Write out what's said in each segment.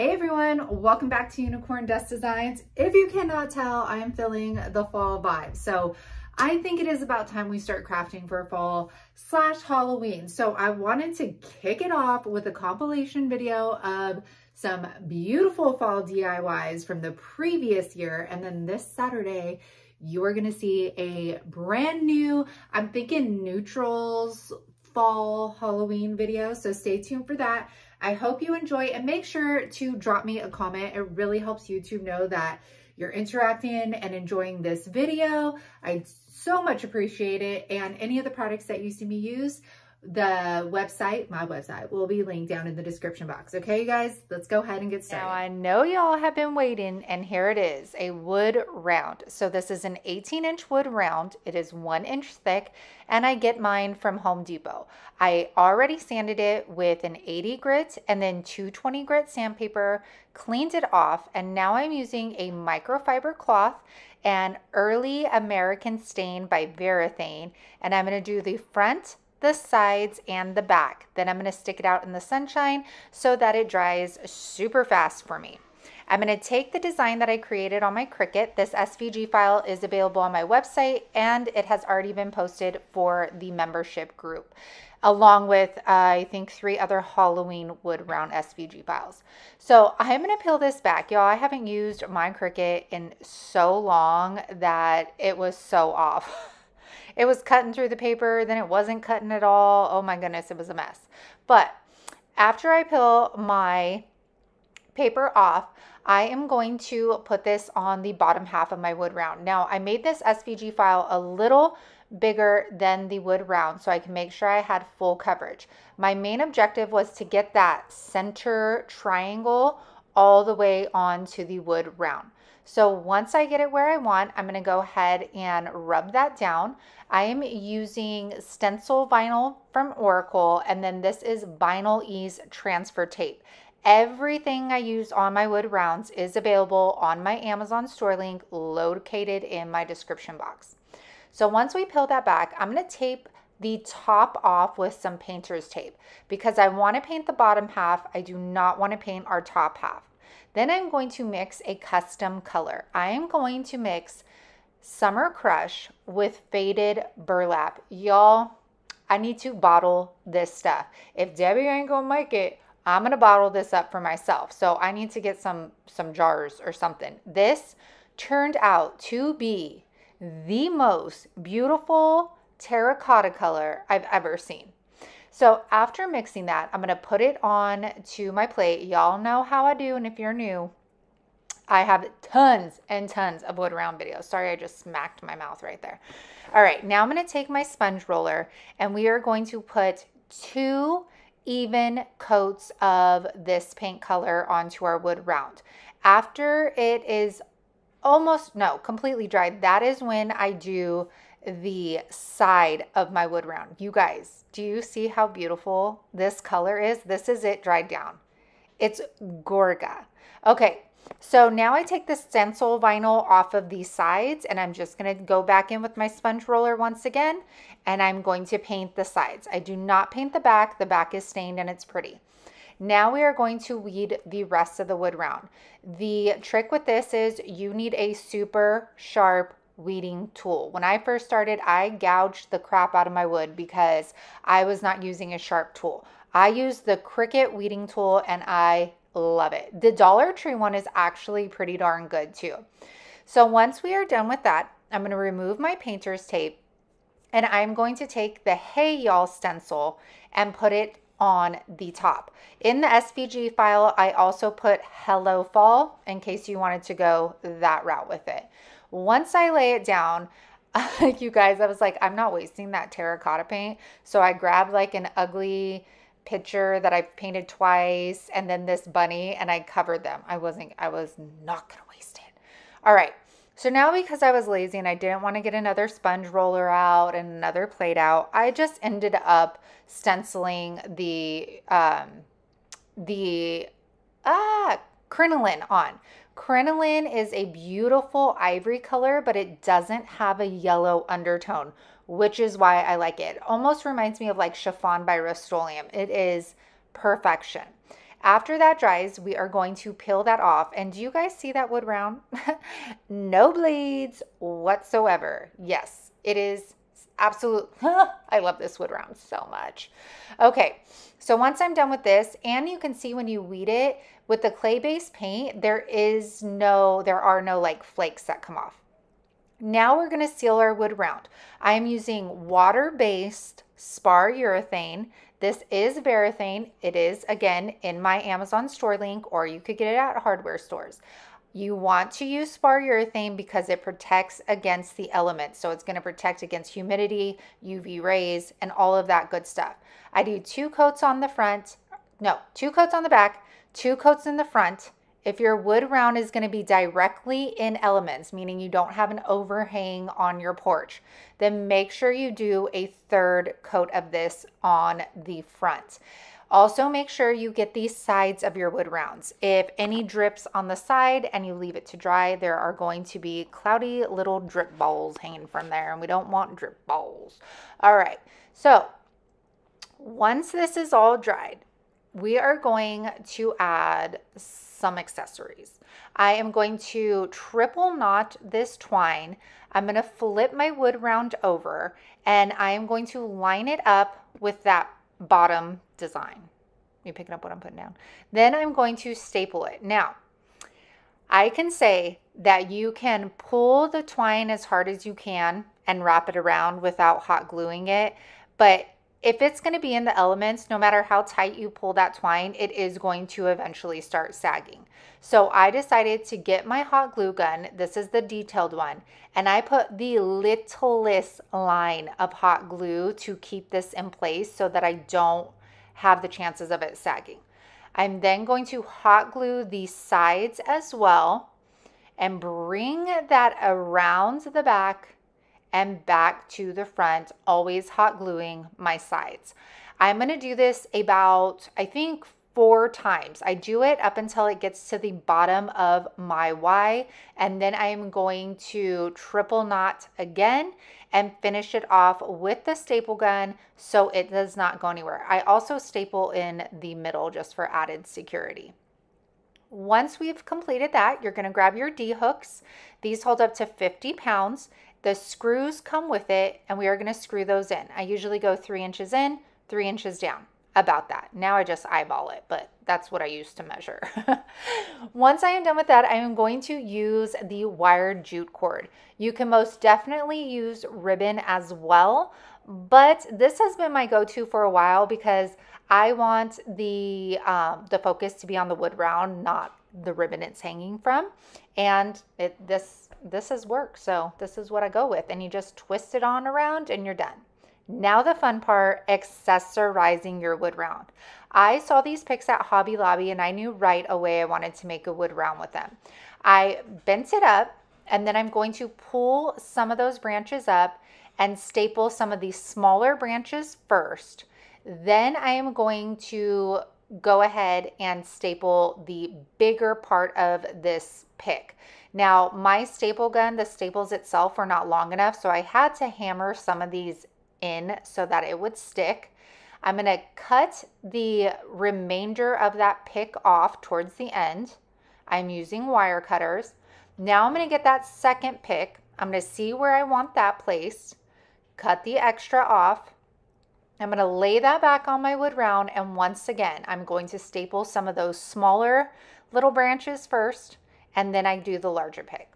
Hey everyone, welcome back to Unicorn Dust Designs. If you cannot tell, I am feeling the fall vibe. So I think it is about time we start crafting for fall / Halloween. So I wanted to kick it off with a compilation video of some beautiful fall DIYs from the previous year. And then this Saturday, you're gonna see a brand new, I'm thinking neutrals fall Halloween video. So stay tuned for that. I hope you enjoy, and make sure to drop me a comment. It really helps YouTube know that you're interacting and enjoying this video. I so much appreciate it. And any of the products that you see me use, the website, my website, will be linked down in the description box. Okay, you guys, let's go ahead and get started. Now I know y'all have been waiting, and here it is, a wood round. So this is an 18-inch wood round. It is 1 inch thick, and I get mine from Home Depot. I already sanded it with an 80 grit and then 220 grit sandpaper, cleaned it off, and now I'm using a microfiber cloth and Early American Stain by Varathane, and I'm going to do the front, the sides, and the back. Then I'm going to stick it out in the sunshine so that it dries super fast for me. I'm going to take the design that I created on my Cricut. This SVG file is available on my website, and it has already been posted for the membership group, along with I think 3 other Halloween wood round SVG files. So I'm going to peel this back. Y'all, I haven't used my Cricut in so long that it was so off. It was cutting through the paper, then it wasn't cutting at all. Oh my goodness, it was a mess. But after I peel my paper off, I am going to put this on the bottom half of my wood round. Now, I made this SVG file a little bigger than the wood round so I can make sure I had full coverage. My main objective was to get that center triangle all the way onto the wood round. So once I get it where I want, I'm going to go ahead and rub that down. I am using stencil vinyl from Oracle, and then this is Vinyl Ease transfer tape. Everything I use on my wood rounds is available on my Amazon store link located in my description box. So once we peel that back, I'm going to tape the top off with some painter's tape because I want to paint the bottom half. I do not want to paint our top half. Then I'm going to mix a custom color. I am going to mix Summer Crush with Faded Burlap. Y'all, I need to bottle this stuff. If Debbie ain't gonna make it, I'm gonna bottle this up for myself. So I need to get some jars or something. This turned out to be the most beautiful terracotta color I've ever seen. So after mixing that, I'm going to put it on to my plate. Y'all know how I do, and if you're new, I have tons and tons of wood round videos. Sorry, I just smacked my mouth right there. All right, now I'm going to take my sponge roller, and we are going to put 2 even coats of this paint color onto our wood round. After it is completely dried, that is when I do the side of my wood round. You guys, do you see how beautiful this color is? This is it dried down. It's gorga. Okay, so now I take the stencil vinyl off of these sides, and I'm just going to go back in with my sponge roller once again, and I'm going to paint the sides. I do not paint the back. The back is stained and it's pretty. Now we are going to weed the rest of the wood round. The trick with this is you need a super sharp weeding tool. When I first started, I gouged the crap out of my wood because I was not using a sharp tool. I used the Cricut weeding tool, and I love it. The Dollar Tree one is actually pretty darn good too. So once we are done with that, I'm going to remove my painter's tape, and I'm going to take the Hey Y'all stencil and put it on the top. In the SVG file, I also put Hello Fall in case you wanted to go that route with it. Once I lay it down, you guys, I was like, I'm not wasting that terracotta paint. So I grabbed like an ugly picture that I've painted twice and then this bunny, and I covered them. I was not gonna waste it. All right. So now because I was lazy and I didn't want to get another sponge roller out and another plate out, I just ended up stenciling the crinoline on. Crinoline is a beautiful ivory color, but it doesn't have a yellow undertone, which is why I like it. It almost reminds me of like chiffon by Rust-Oleum. It is perfection. After that dries, we are going to peel that off. And do you guys see that wood round? No bleeds whatsoever. Yes, it is absolute. I love this wood round so much. Okay, so once I'm done with this, and you can see when you weed it with the clay-based paint, there are no like flakes that come off. Now we're going to seal our wood round. I am using water-based spar urethane. This is Varathane. It is, again, in my Amazon store link, or you could get it at hardware stores. You want to use spar urethane because it protects against the elements. So it's going to protect against humidity, UV rays, and all of that good stuff. I do 2 coats on the front. No, 2 coats on the back, 2 coats in the front. If your wood round is going to be directly in elements, meaning you don't have an overhang on your porch, then make sure you do a 3rd coat of this on the front. Also, make sure you get the sides of your wood rounds. If any drips on the side and you leave it to dry, there are going to be cloudy little drip balls hanging from there, and we don't want drip balls. All right, so once this is all dried, we are going to add some accessories. I am going to triple knot this twine. I'm going to flip my wood round over, and I am going to line it up with that bottom design. You picking up what I'm putting down? Then I'm going to staple it. Now, I can say that you can pull the twine as hard as you can and wrap it around without hot gluing it, but if it's going to be in the elements, no matter how tight you pull that twine, it is going to eventually start sagging. So I decided to get my hot glue gun. This is the detailed one. And I put the littlest line of hot glue to keep this in place so that I don't have the chances of it sagging. I'm then going to hot glue the sides as well and bring that around the back and back to the front, always hot gluing my sides. I'm going to do this about, I think, 4 times. I do it up until it gets to the bottom of my Y, and then I'm going to triple knot again and finish it off with the staple gun so it does not go anywhere. I also staple in the middle just for added security. Once we've completed that, you're going to grab your D hooks. These hold up to 50 pounds. The screws come with it, and we are going to screw those in. I usually go 3 inches in, 3 inches down, about that. Now I just eyeball it, but that's what I use to measure. Once I am done with that, I am going to use the wired jute cord. You can most definitely use ribbon as well, but this has been my go-to for a while because I want the focus to be on the wood round, not the ribbon it's hanging from. And this has worked, so this is what I go with. And you just twist it on around and you're done. Now the fun part, accessorizing your wood round. I saw these pics at Hobby Lobby and I knew right away I wanted to make a wood round with them. I bent it up, and then I'm going to pull some of those branches up and staple some of these smaller branches first. Then I am going to go ahead and staple the bigger part of this pick. Now, my staple gun, the staples itself were not long enough, so I had to hammer some of these in so that it would stick. I'm going to cut the remainder of that pick off towards the end. I'm using wire cutters. Now I'm going to get that second pick. I'm going to see where I want that placed, cut the extra off. I'm going to lay that back on my wood round, and once again, I'm going to staple some of those smaller little branches first, and then I do the larger pick.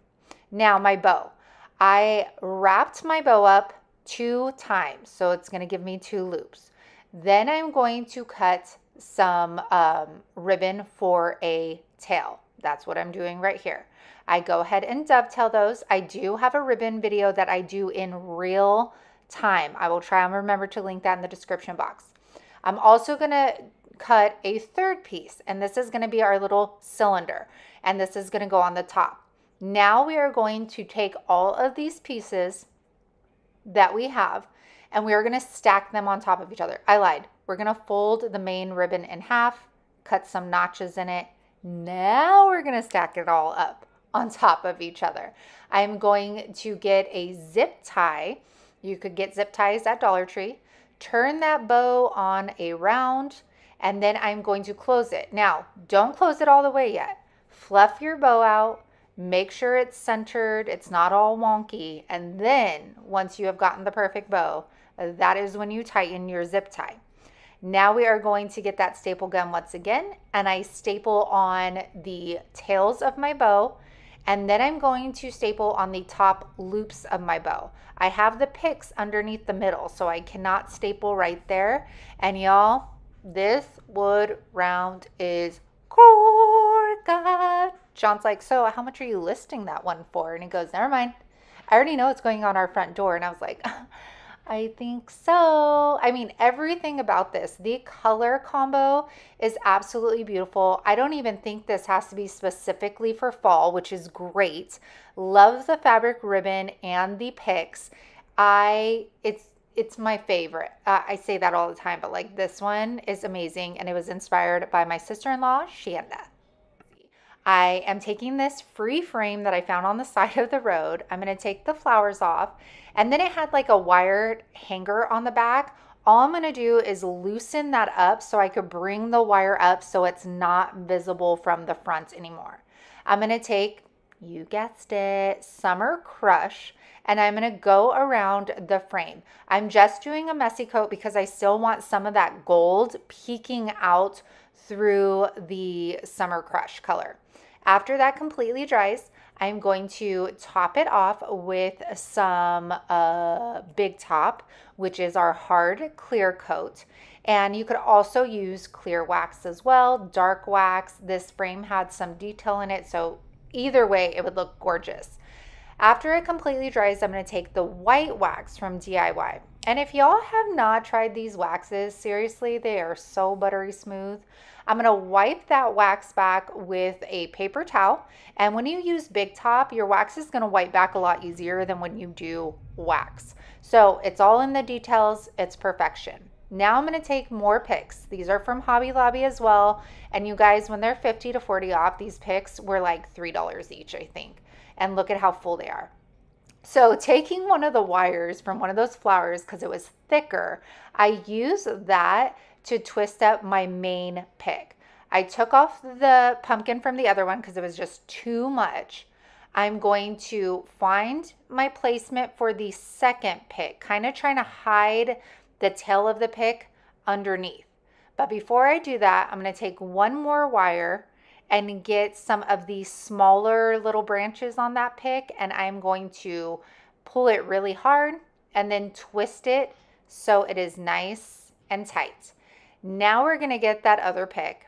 Now my bow. I wrapped my bow up 2 times, so it's going to give me 2 loops. Then I'm going to cut some ribbon for a tail. That's what I'm doing right here. I go ahead and dovetail those. I do have a ribbon video that I do in real time. I will try and remember to link that in the description box. I'm also going to cut a 3rd piece, and this is going to be our little cylinder, and this is going to go on the top. Now we are going to take all of these pieces that we have, and we are going to stack them on top of each other. I lied. We're going to fold the main ribbon in half, cut some notches in it. Now we're going to stack it all up on top of each other. I'm going to get a zip tie. You could get zip ties at Dollar Tree. Turn that bow on a round, and then I'm going to close it. Now, don't close it all the way yet. Fluff your bow out, make sure it's centered, it's not all wonky, and then once you have gotten the perfect bow, that is when you tighten your zip tie. Now we are going to get that staple gun once again, and I staple on the tails of my bow, and then I'm going to staple on the top loops of my bow. I have the picks underneath the middle, so I cannot staple right there. And y'all, this wood round is gorgeous. John's like, so how much are you listing that one for? And he goes, never mind. I already know it's going on our front door. And I was like, I think so. I mean, everything about this, the color combo is absolutely beautiful. I don't even think this has to be specifically for fall, which is great. Love the fabric ribbon and the picks. It's my favorite. I say that all the time, but like this one is amazing, and it was inspired by my sister-in-law, Shanda. I am taking this free frame that I found on the side of the road. I'm going to take the flowers off, and then it had like a wired hanger on the back. All I'm going to do is loosen that up so I could bring the wire up so it's not visible from the front anymore. I'm going to take, you guessed it, Summer Crush, and I'm going to go around the frame. I'm just doing a messy coat because I still want some of that gold peeking out through the Summer Crush color. After that completely dries, I'm going to top it off with some Big Top, which is our hard clear coat. And you could also use clear wax as well, dark wax. This frame had some detail in it, so either way, it would look gorgeous. After it completely dries, I'm going to take the white wax from DIY. And if y'all have not tried these waxes, seriously, they are so buttery smooth. I'm going to wipe that wax back with a paper towel. And when you use Big Top, your wax is going to wipe back a lot easier than when you do wax. So it's all in the details. It's perfection. Now I'm going to take more picks. These are from Hobby Lobby as well. And you guys, when they're 50 to 40 off, these picks were like $3 each, I think. And look at how full they are. So taking one of the wires from one of those flowers, because it was thicker, I used that to twist up my main pick. I took off the pumpkin from the other one because it was just too much. I'm going to find my placement for the second pick, kind of trying to hide the tail of the pick underneath. But before I do that, I'm going to take one more wire and get some of these smaller little branches on that pick, and I'm going to pull it really hard and then twist it so it is nice and tight. Now we're going to get that other pick,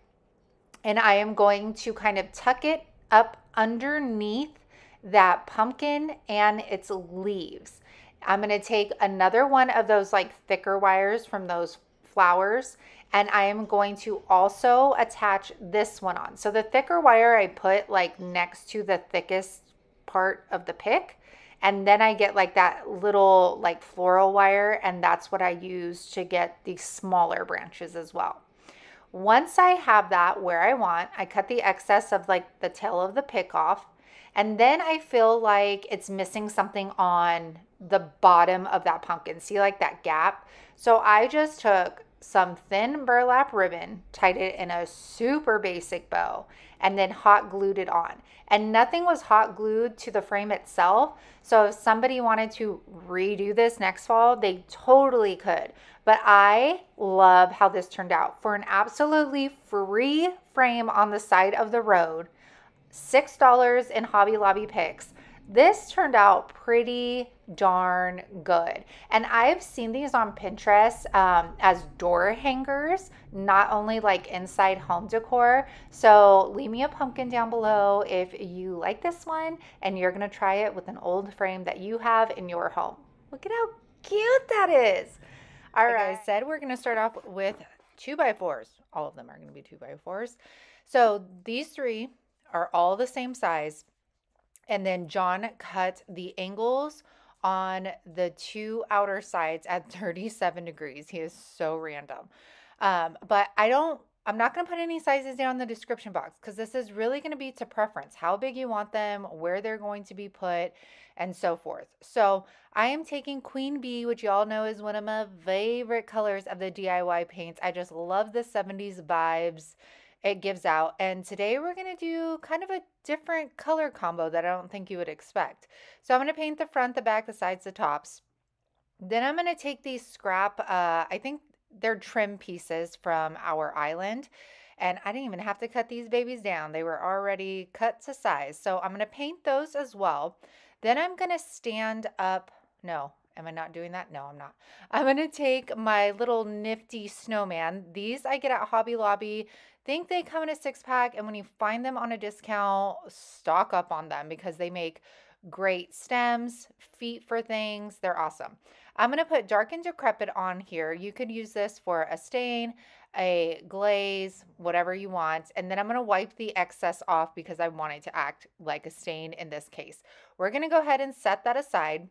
and I am going to kind of tuck it up underneath that pumpkin and its leaves. I'm going to take another one of those like thicker wires from those flowers, and I am going to also attach this one on. So the thicker wire I put like next to the thickest part of the pick, and then I get like that little like floral wire, and that's what I use to get the smaller branches as well. Once I have that where I want, I cut the excess of like the tail of the pick off, and then I feel like it's missing something on the bottom of that pumpkin. See like that gap? So I just took some thin burlap ribbon, tied it in a super basic bow, and then hot glued it on. And nothing was hot glued to the frame itself. So if somebody wanted to redo this next fall, they totally could. But I love how this turned out. For an absolutely free frame on the side of the road, $6 in Hobby Lobby picks, this turned out pretty darn good. And I've seen these on Pinterest as door hangers, not only like inside home decor. So leave me a pumpkin down below if you like this one and you're going to try it with an old frame that you have in your home. Look at how cute that is. All right. Like I said, we're going to start off with 2x4s. All of them are going to be 2x4s. So these three are all the same size. And then John cut the angles on the two outer sides at 37 degrees. He is so random. But I don't I'm not going to put any sizes down in the description box because this is really going to be to preference, how big you want them, where they're going to be put, and so forth. So I am taking Queen Bee, which y'all know is one of my favorite colors of the DIY paints. I just love the 70s vibes it gives out. And today we're going to do kind of a different color combo that I don't think you would expect. So I'm going to paint the front, the back, the sides, the tops. Then I'm going to take these scrap, I think they're trim pieces from our island. And I didn't even have to cut these babies down. They were already cut to size. So I'm going to paint those as well. Then I'm going to stand up. No, am I not doing that? No, I'm not. I'm going to take my little nifty snowman. These I get at Hobby Lobby. Think they come in a 6-pack. And when you find them on a discount, stock up on them because they make great stems, feet for things. They're awesome. I'm going to put Dark and Decrepit on here. You could use this for a stain, a glaze, whatever you want. And then I'm going to wipe the excess off because I want it to act like a stain in this case. We're going to go ahead and set that aside.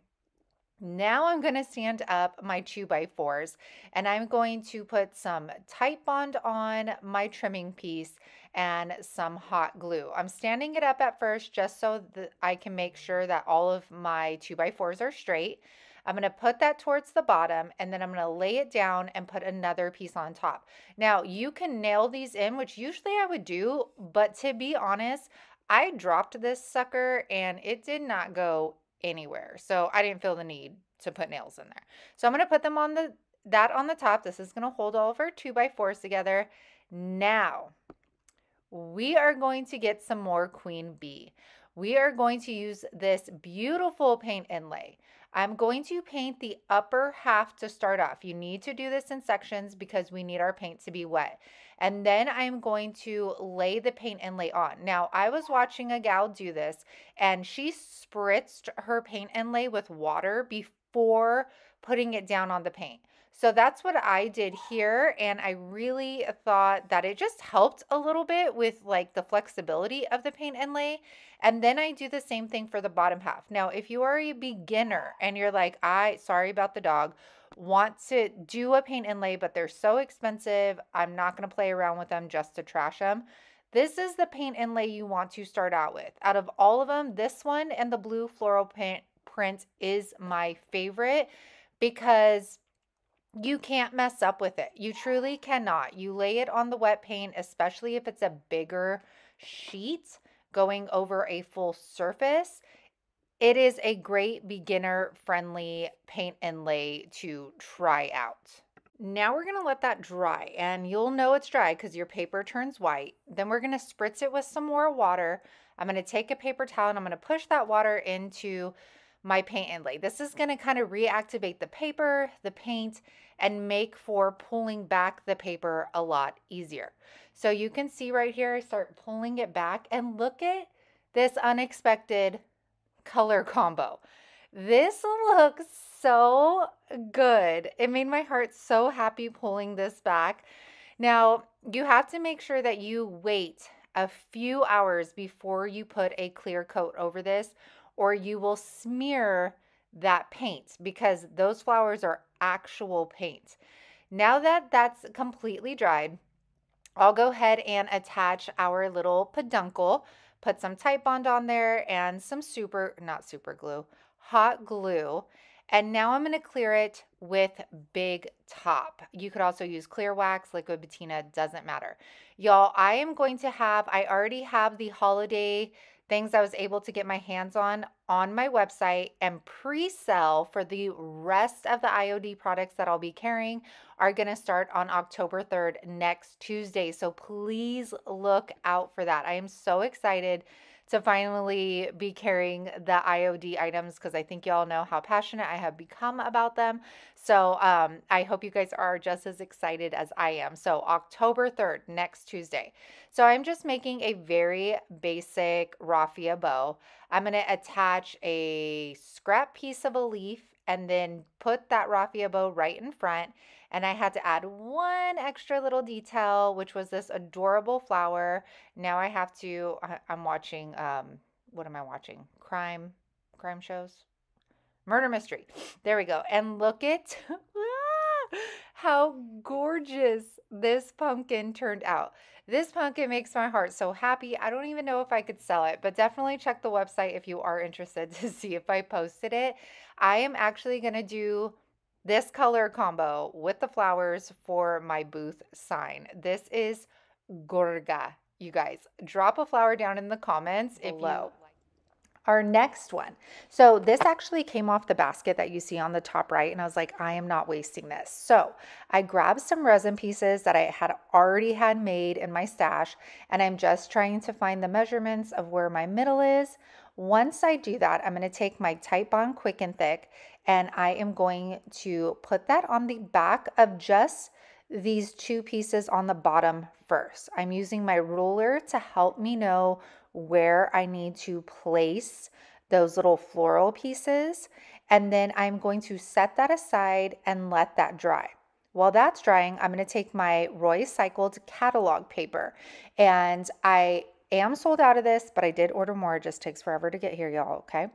Now I'm going to stand up my 2x4s and I'm going to put some Tite Bond on my trimming piece and some hot glue. I'm standing it up at first just so that I can make sure that all of my 2x4s are straight. I'm going to put that towards the bottom and then I'm going to lay it down and put another piece on top. Now you can nail these in, which usually I would do, but to be honest, I dropped this sucker and it did not go anywhere. So I didn't feel the need to put nails in there. So I'm going to put them on that on the top. This is going to hold all of our 2x4s together. Now we are going to get some more Queen Bee. We are going to use this beautiful paint inlay. I'm going to paint the upper half to start off. You need to do this in sections because we need our paint to be wet. And then I'm going to lay the paint inlay on. Now, I was watching a gal do this and she spritzed her paint inlay with water before putting it down on the paint. So that's what I did here, and I really thought that it just helped a little bit with like the flexibility of the paint inlay. And then I do the same thing for the bottom half. Now, if you are a beginner and you're like, sorry about the dog, want to do a paint inlay, but they're so expensive, I'm not going to play around with them just to trash them. This is the paint inlay you want to start out with. Out of all of them, this one and the blue floral print is my favorite because you can't mess up with it. You truly cannot. You lay it on the wet paint, especially if it's a bigger sheet going over a full surface. It is a great beginner-friendly paint inlay to try out. Now we're going to let that dry, and you'll know it's dry because your paper turns white. Then we're going to spritz it with some more water. I'm going to take a paper towel and I'm going to push that water into my paint inlay. This is going to kind of reactivate the paper, the paint, and make for pulling back the paper a lot easier. So you can see right here, I start pulling it back and look at this unexpected color combo. This looks so good. It made my heart so happy pulling this back. Now, you have to make sure that you wait a few hours before you put a clear coat over this, or you will smear that paint because those flowers are actual paint. Now that that's completely dried, I'll go ahead and attach our little peduncle, put some Tite Bond on there and some hot glue. And now I'm going to clear it with Big Top. You could also use clear wax, liquid patina, doesn't matter. Y'all, I already have the holiday things I was able to get my hands on my website, and pre-sale for the rest of the IOD products that I'll be carrying are going to start on October 3rd, next Tuesday. So please look out for that. I am so excited to finally be carrying the IOD items because I think y'all know how passionate I have become about them. So I hope you guys are just as excited as I am. So October 3rd, next Tuesday. So I'm just making a very basic raffia bow. I'm going to attach a scrap piece of a leaf and then put that raffia bow right in front. And I had to add one extra little detail, which was this adorable flower. Now I'm watching, what am I watching? Crime shows? Murder mystery. There we go. And look at how gorgeous this pumpkin turned out. This pumpkin makes my heart so happy. I don't even know if I could sell it, but definitely check the website if you are interested to see if I posted it. I am actually going to do this color combo with the flowers for my booth sign. This is Gorga. You guys, drop a flower down in the comments if you. Our next one. So this actually came off the basket that you see on the top right, and I was like, I am not wasting this. So I grabbed some resin pieces that I had already had made in my stash, and I'm just trying to find the measurements of where my middle is. Once I do that, I'm going to take my Titebond Quick and Thick, and I am going to put that on the back of just these two pieces on the bottom first. I'm using my ruler to help me know where I need to place those little floral pieces. And then I'm going to set that aside and let that dry. While that's drying, I'm going to take my Roy-cycled catalog paper. And I am sold out of this, but I did order more. It just takes forever to get here, y'all, okay?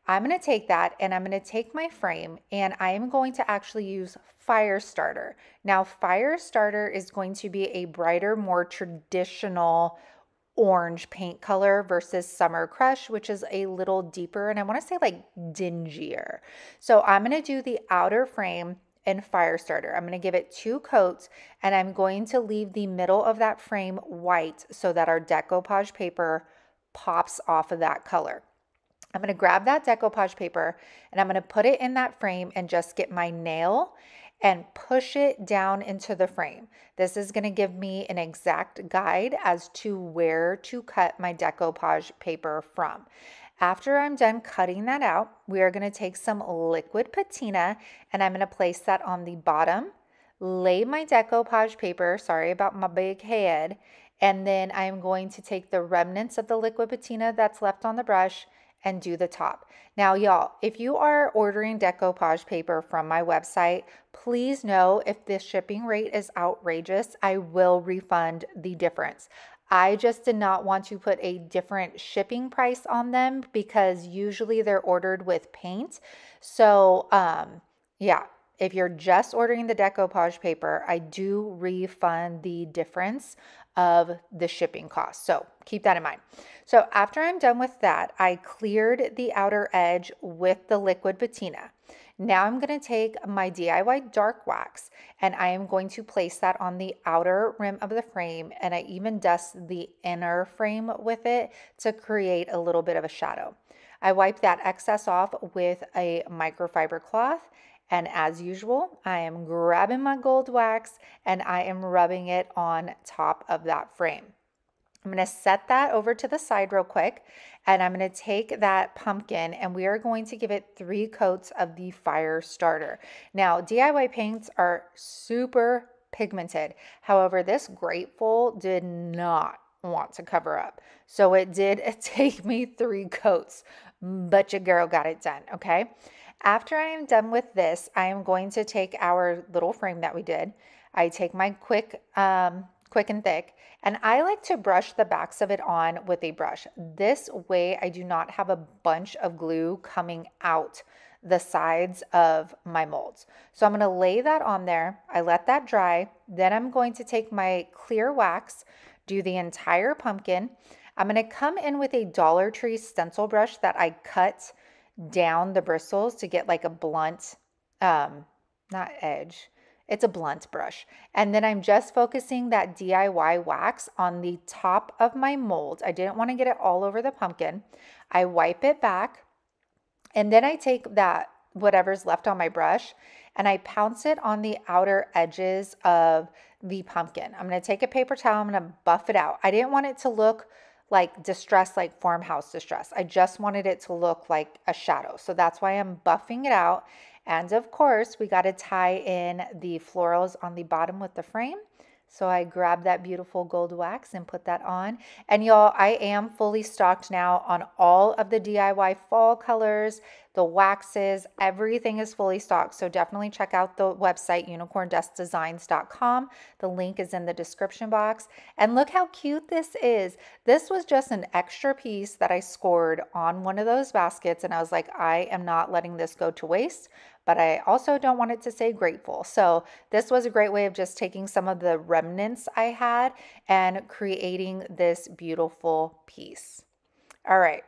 I'm going to take that and I'm going to take my frame and I am going to actually use Firestarter. Now, Firestarter is going to be a brighter, more traditional orange paint color versus Summer Crush, which is a little deeper and I want to say like dingier. So I'm going to do the outer frame in Firestarter. I'm going to give it 2 coats and I'm going to leave the middle of that frame white so that our decoupage paper pops off of that color. I'm going to grab that decoupage paper and I'm going to put it in that frame and just get my nail and push it down into the frame. This is going to give me an exact guide as to where to cut my decoupage paper from. After I'm done cutting that out, we are going to take some liquid patina and I'm going to place that on the bottom, lay my decoupage paper, sorry about my big head, and then I'm going to take the remnants of the liquid patina that's left on the brush and do the top. Now, y'all, if you are ordering decoupage paper from my website, please know if the shipping rate is outrageous, I will refund the difference. I just did not want to put a different shipping price on them because usually they're ordered with paint. So, yeah, if you're just ordering the decoupage paper, I do refund the difference of the shipping cost. So keep that in mind. So after I'm done with that, I cleared the outer edge with the liquid patina. Now I'm going to take my DIY dark wax and I am going to place that on the outer rim of the frame, and I even dust the inner frame with it to create a little bit of a shadow. I wipe that excess off with a microfiber cloth. And as usual, I am grabbing my gold wax and I am rubbing it on top of that frame. I'm going to set that over to the side real quick and I'm going to take that pumpkin and we are going to give it 3 coats of the Firestarter. Now, DIY paints are super pigmented. However, this Grateful did not want to cover up. So it did take me 3 coats, but your girl got it done, okay? After I am done with this, I am going to take our little frame that we did. I take my quick and thick, and I like to brush the backs of it on with a brush. This way I do not have a bunch of glue coming out the sides of my molds. So I'm going to lay that on there. I let that dry. Then I'm going to take my clear wax, do the entire pumpkin. I'm going to come in with a Dollar Tree stencil brush that I cut down the bristles to get like a blunt, not edge, it's a blunt brush. And then I'm just focusing that DIY wax on the top of my mold. I didn't want to get it all over the pumpkin. I wipe it back and then I take that whatever's left on my brush and I pounce it on the outer edges of the pumpkin. I'm going to take a paper towel, I'm going to buff it out. I didn't want it to look like distress, like farmhouse distress. I just wanted it to look like a shadow. So that's why I'm buffing it out. And of course, we got to tie in the florals on the bottom with the frame. So I grabbed that beautiful gold wax and put that on. And y'all, I am fully stocked now on all of the DIY fall colors, the waxes, everything is fully stocked. So definitely check out the website, unicorndustdesigns.com. The link is in the description box. And look how cute this is. This was just an extra piece that I scored on one of those baskets. And I was like, I am not letting this go to waste. but I also don't want it to say grateful. So this was a great way of just taking some of the remnants I had and creating this beautiful piece. All right.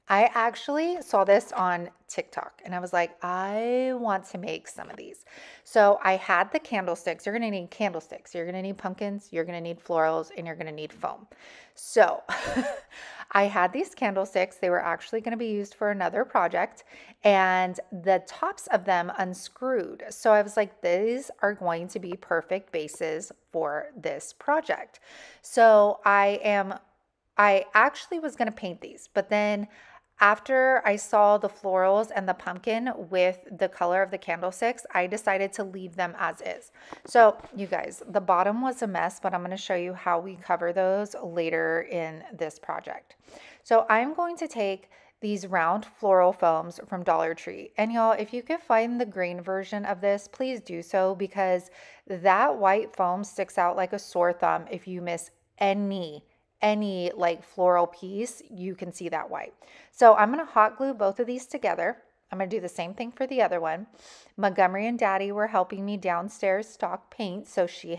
I actually saw this on TikTok and I was like, I want to make some of these. So I had the candlesticks. You're going to need candlesticks. You're going to need pumpkins. You're going to need florals and you're going to need foam. So I had these candlesticks. They were actually going to be used for another project and the tops of them unscrewed. So I was like, these are going to be perfect bases for this project. So I actually was going to paint these, but then after I saw the florals and the pumpkin with the color of the candlesticks, I decided to leave them as is. So you guys, the bottom was a mess, but I'm going to show you how we cover those later in this project. So I'm going to take these round floral foams from Dollar Tree. And y'all, if you can find the green version of this, please do so because that white foam sticks out like a sore thumb if you miss any like floral piece, you can see that white. So I'm going to hot glue both of these together. I'm going to do the same thing for the other one. Montgomery and Daddy were helping me downstairs stock paint, so she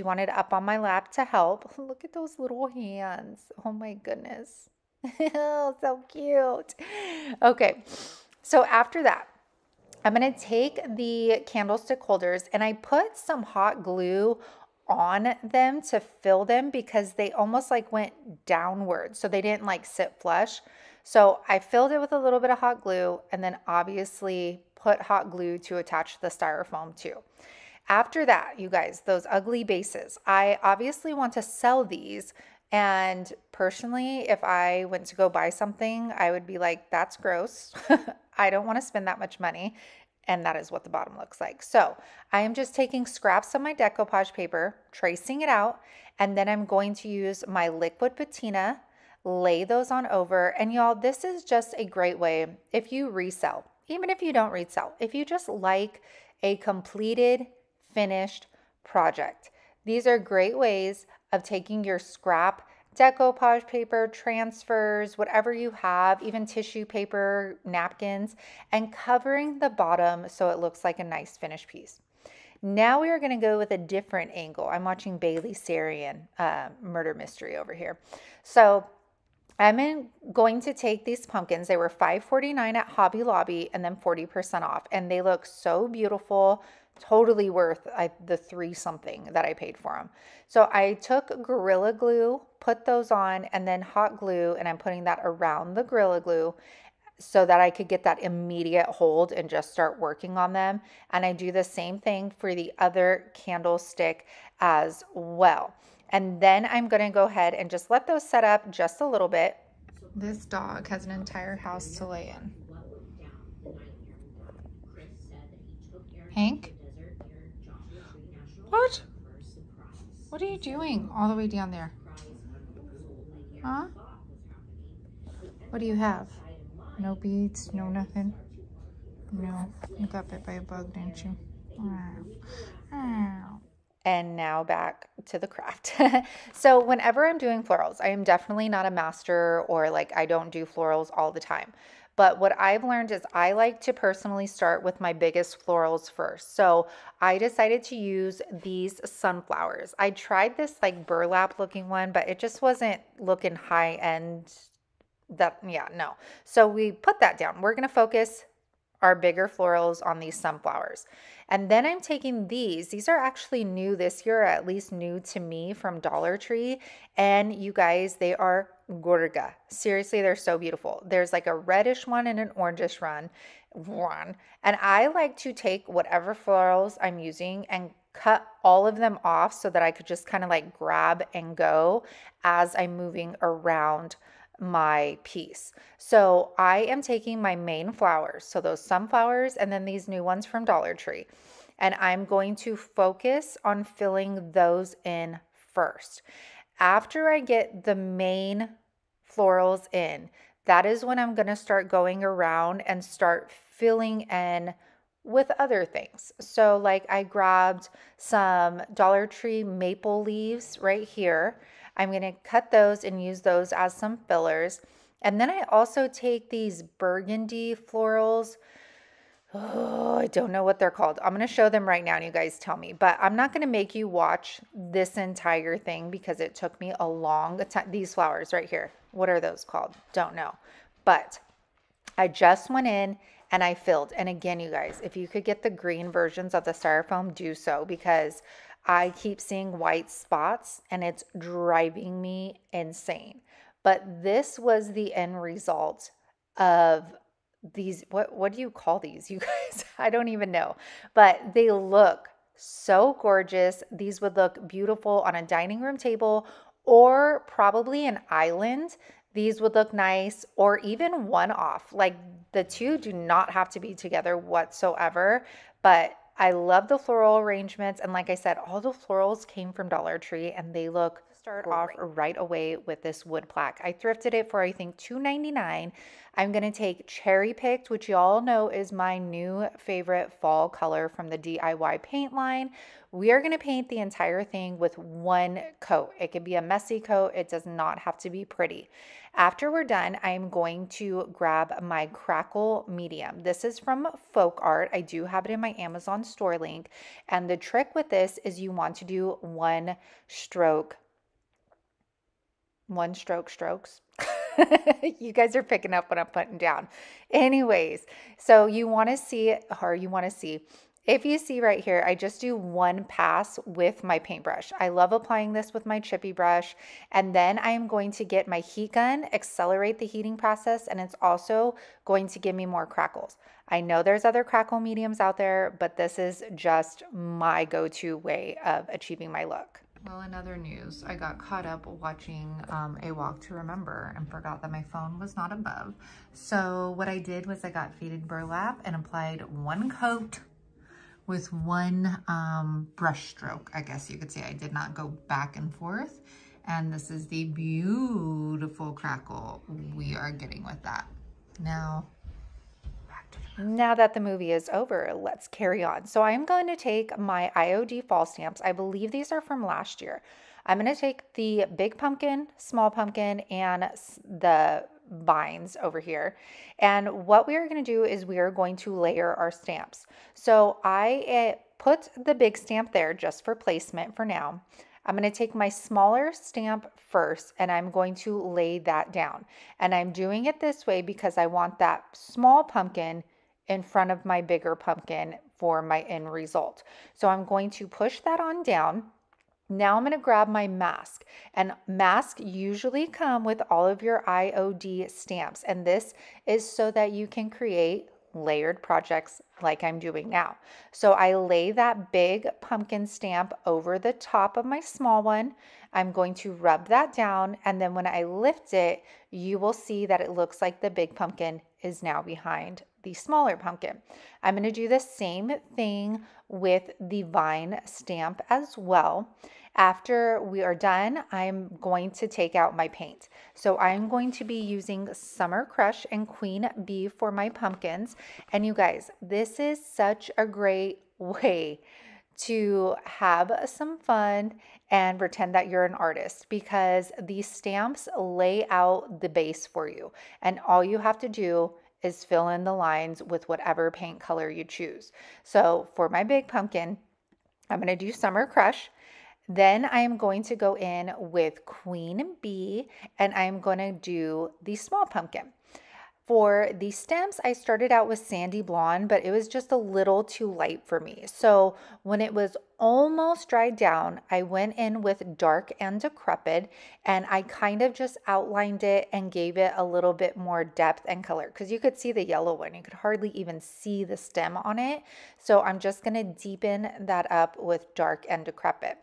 wanted up on my lap to help. Look at those little hands. Oh my goodness. Oh, so cute. Okay, so after that, I'm going to take the candlestick holders and I put some hot glue on them to fill them because they almost like went downward. So they didn't like sit flush. So I filled it with a little bit of hot glue and then obviously put hot glue to attach the styrofoam to. After that, you guys, those ugly bases, I obviously want to sell these. And personally, if I went to go buy something, I would be like, that's gross. I don't want to spend that much money. And that is what the bottom looks like. So I am just taking scraps of my decoupage paper, tracing it out, and then I'm going to use my liquid patina, lay those on over. And y'all, this is just a great way if you resell, even if you don't resell, if you just like a completed, finished project. These are great ways of taking your scrap decoupage paper, transfers, whatever you have, even tissue paper, napkins, and covering the bottom so it looks like a nice finished piece. Now we are going to go with a different angle. I'm watching Bailey Sarian murder mystery over here. So I'm going to take these pumpkins. They were $5.49 at Hobby Lobby and then 40% off. And they look so beautiful, totally worth the $3 something that I paid for them. So I took Gorilla Glue, put those on, and then hot glue, and I'm putting that around the Gorilla Glue so that I could get that immediate hold and just start working on them. And I do the same thing for the other candlestick as well. And then I'm going to go ahead and just let those set up just a little bit. This dog has an entire house to lay in. Hank? What? What are you doing all the way down there? Huh? What do you have? No beads, no nothing? No. You got bit by a bug, didn't you? And now back to the craft. So whenever I'm doing florals, I am definitely not a master or like I don't do florals all the time. But what I've learned is I like to personally start with my biggest florals first. So I decided to use these sunflowers. I tried this like burlap looking one, but it just wasn't looking high end. No. So we put that down. We're going to focus our bigger florals on these sunflowers. And then I'm taking these are actually new this year, or at least new to me from Dollar Tree. And you guys, they are gorga. Seriously, they're so beautiful. There's like a reddish one and an orangish one. And I like to take whatever florals I'm using and cut all of them off so that I could just kind of like grab and go as I'm moving around my piece. So I am taking my main flowers, so those sunflowers and then these new ones from Dollar Tree, and I'm going to focus on filling those in first. After I get the main florals in, that is when I'm going to start going around and start filling in with other things. So like I grabbed some Dollar Tree maple leaves right here. I'm going to cut those and use those as some fillers. And then I also take these burgundy florals. Oh, I don't know what they're called. I'm going to show them right now and you guys tell me. But I'm not going to make you watch this entire thing because it took me a long time. These flowers right here. What are those called? Don't know. But I just went in and I filled. And again, you guys, if you could get the green versions of the styrofoam, do so because I keep seeing white spots and it's driving me insane. But this was the end result of these. What do you call these, you guys? I don't even know. But they look so gorgeous. These would look beautiful on a dining room table or probably an island. These would look nice, or even one off. Like the two do not have to be together whatsoever, but I love the floral arrangements. And like I said, all the florals came from Dollar Tree and they look start off right away with this wood plaque. I thrifted it for I think $2.99. I'm going to take Cherry Picked, which y'all know is my new favorite fall color from the DIY paint line. We are going to paint the entire thing with one coat. It could be a messy coat. It does not have to be pretty. After we're done, I'm going to grab my Crackle Medium. This is from Folk Art. I do have it in my Amazon store link. And the trick with this is you want to do one stroke strokes. You guys are picking up what I'm putting down. Anyways, so you want to see, if you see right here, I just do one pass with my paintbrush. I love applying this with my chippy brush. And then I am going to get my heat gun, accelerate the heating process, and it's also going to give me more crackles. I know there's other crackle mediums out there, but this is just my go-to way of achieving my look. Well, in other news, I got caught up watching A Walk to Remember and forgot that my phone was not above. So what I did was I got faded burlap and applied one coat with one brush stroke, I guess you could say. I did not go back and forth. And this is the beautiful crackle we are getting with that. Now that the movie is over, let's carry on. So I'm going to take my IOD fall stamps. I believe these are from last year. I'm going to take the big pumpkin, small pumpkin, and the vines over here. And what we are going to do is we are going to layer our stamps. So I put the big stamp there just for placement for now. I'm going to take my smaller stamp first and I'm going to lay that down. And I'm doing it this way because I want that small pumpkin in front of my bigger pumpkin for my end result. So I'm going to push that on down. Now I'm going to grab my mask, and masks usually come with all of your IOD stamps. And this is so that you can create layered projects like I'm doing now. So I lay that big pumpkin stamp over the top of my small one. I'm going to rub that down, and then when I lift it, you will see that it looks like the big pumpkin is now behind the smaller pumpkin. I'm going to do the same thing with the vine stamp as well. After we are done, I'm going to take out my paint. So I'm going to be using Summer Crush and Queen Bee for my pumpkins. And you guys, this is such a great way to have some fun and pretend that you're an artist, because these stamps lay out the base for you. And all you have to do is fill in the lines with whatever paint color you choose. So for my big pumpkin, I'm going to do Summer Crush. Then I am going to go in with Queen Bee, and I'm going to do the small pumpkin. For the stems, I started out with Sandy Blonde, but it was just a little too light for me. So when it was almost dried down, I went in with Dark and Decrepit, and I kind of just outlined it and gave it a little bit more depth and color, because you could see the yellow one. You could hardly even see the stem on it. So I'm just going to deepen that up with Dark and Decrepit.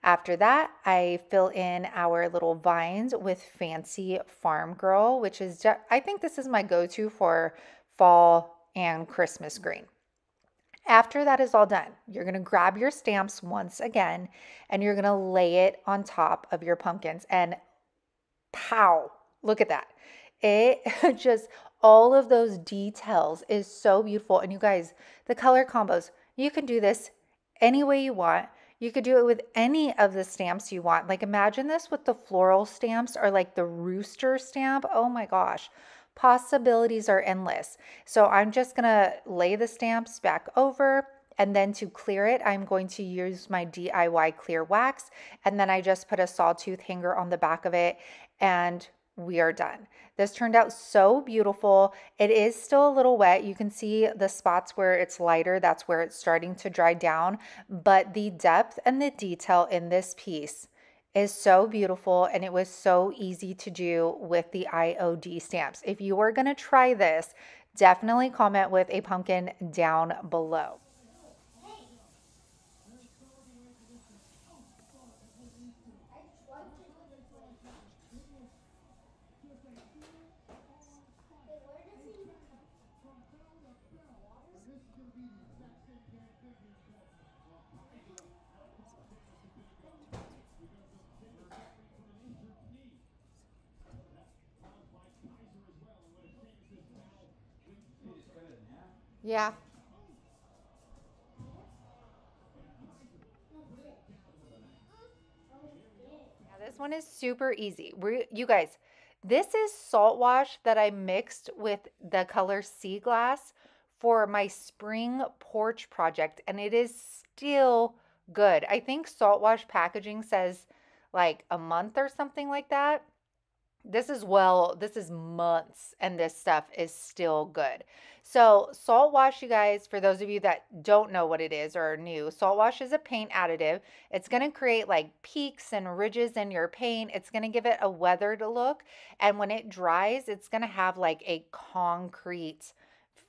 After that, I fill in our little vines with Fancy Farm Girl, which is, I think this is my go-to for fall and Christmas green. After that is all done, you're going to grab your stamps once again, and you're going to lay it on top of your pumpkins. And pow, look at that. It just, all of those details is so beautiful. And you guys, the color combos, you can do this any way you want. You could do it with any of the stamps you want. Like imagine this with the floral stamps or like the rooster stamp. Oh my gosh. Possibilities are endless. So I'm just gonna lay the stamps back over, and then to clear it, I'm going to use my DIY clear wax, and then I just put a sawtooth hanger on the back of it, and we are done. This turned out so beautiful. It is still a little wet. You can see the spots where it's lighter. That's where it's starting to dry down. But the depth and the detail in this piece is so beautiful, and it was so easy to do with the IOD stamps. If you are going to try this, definitely comment with a pumpkin down below. Yeah. This one is super easy. You guys, this is salt wash that I mixed with the color sea glass for my spring porch project, and it is still good. I think salt wash packaging says like a month or something like that. This is months, and this stuff is still good. So salt wash, you guys, for those of you that don't know what it is or are new, salt wash is a paint additive. It's going to create like peaks and ridges in your paint. It's going to give it a weathered look. And when it dries, it's going to have like a concrete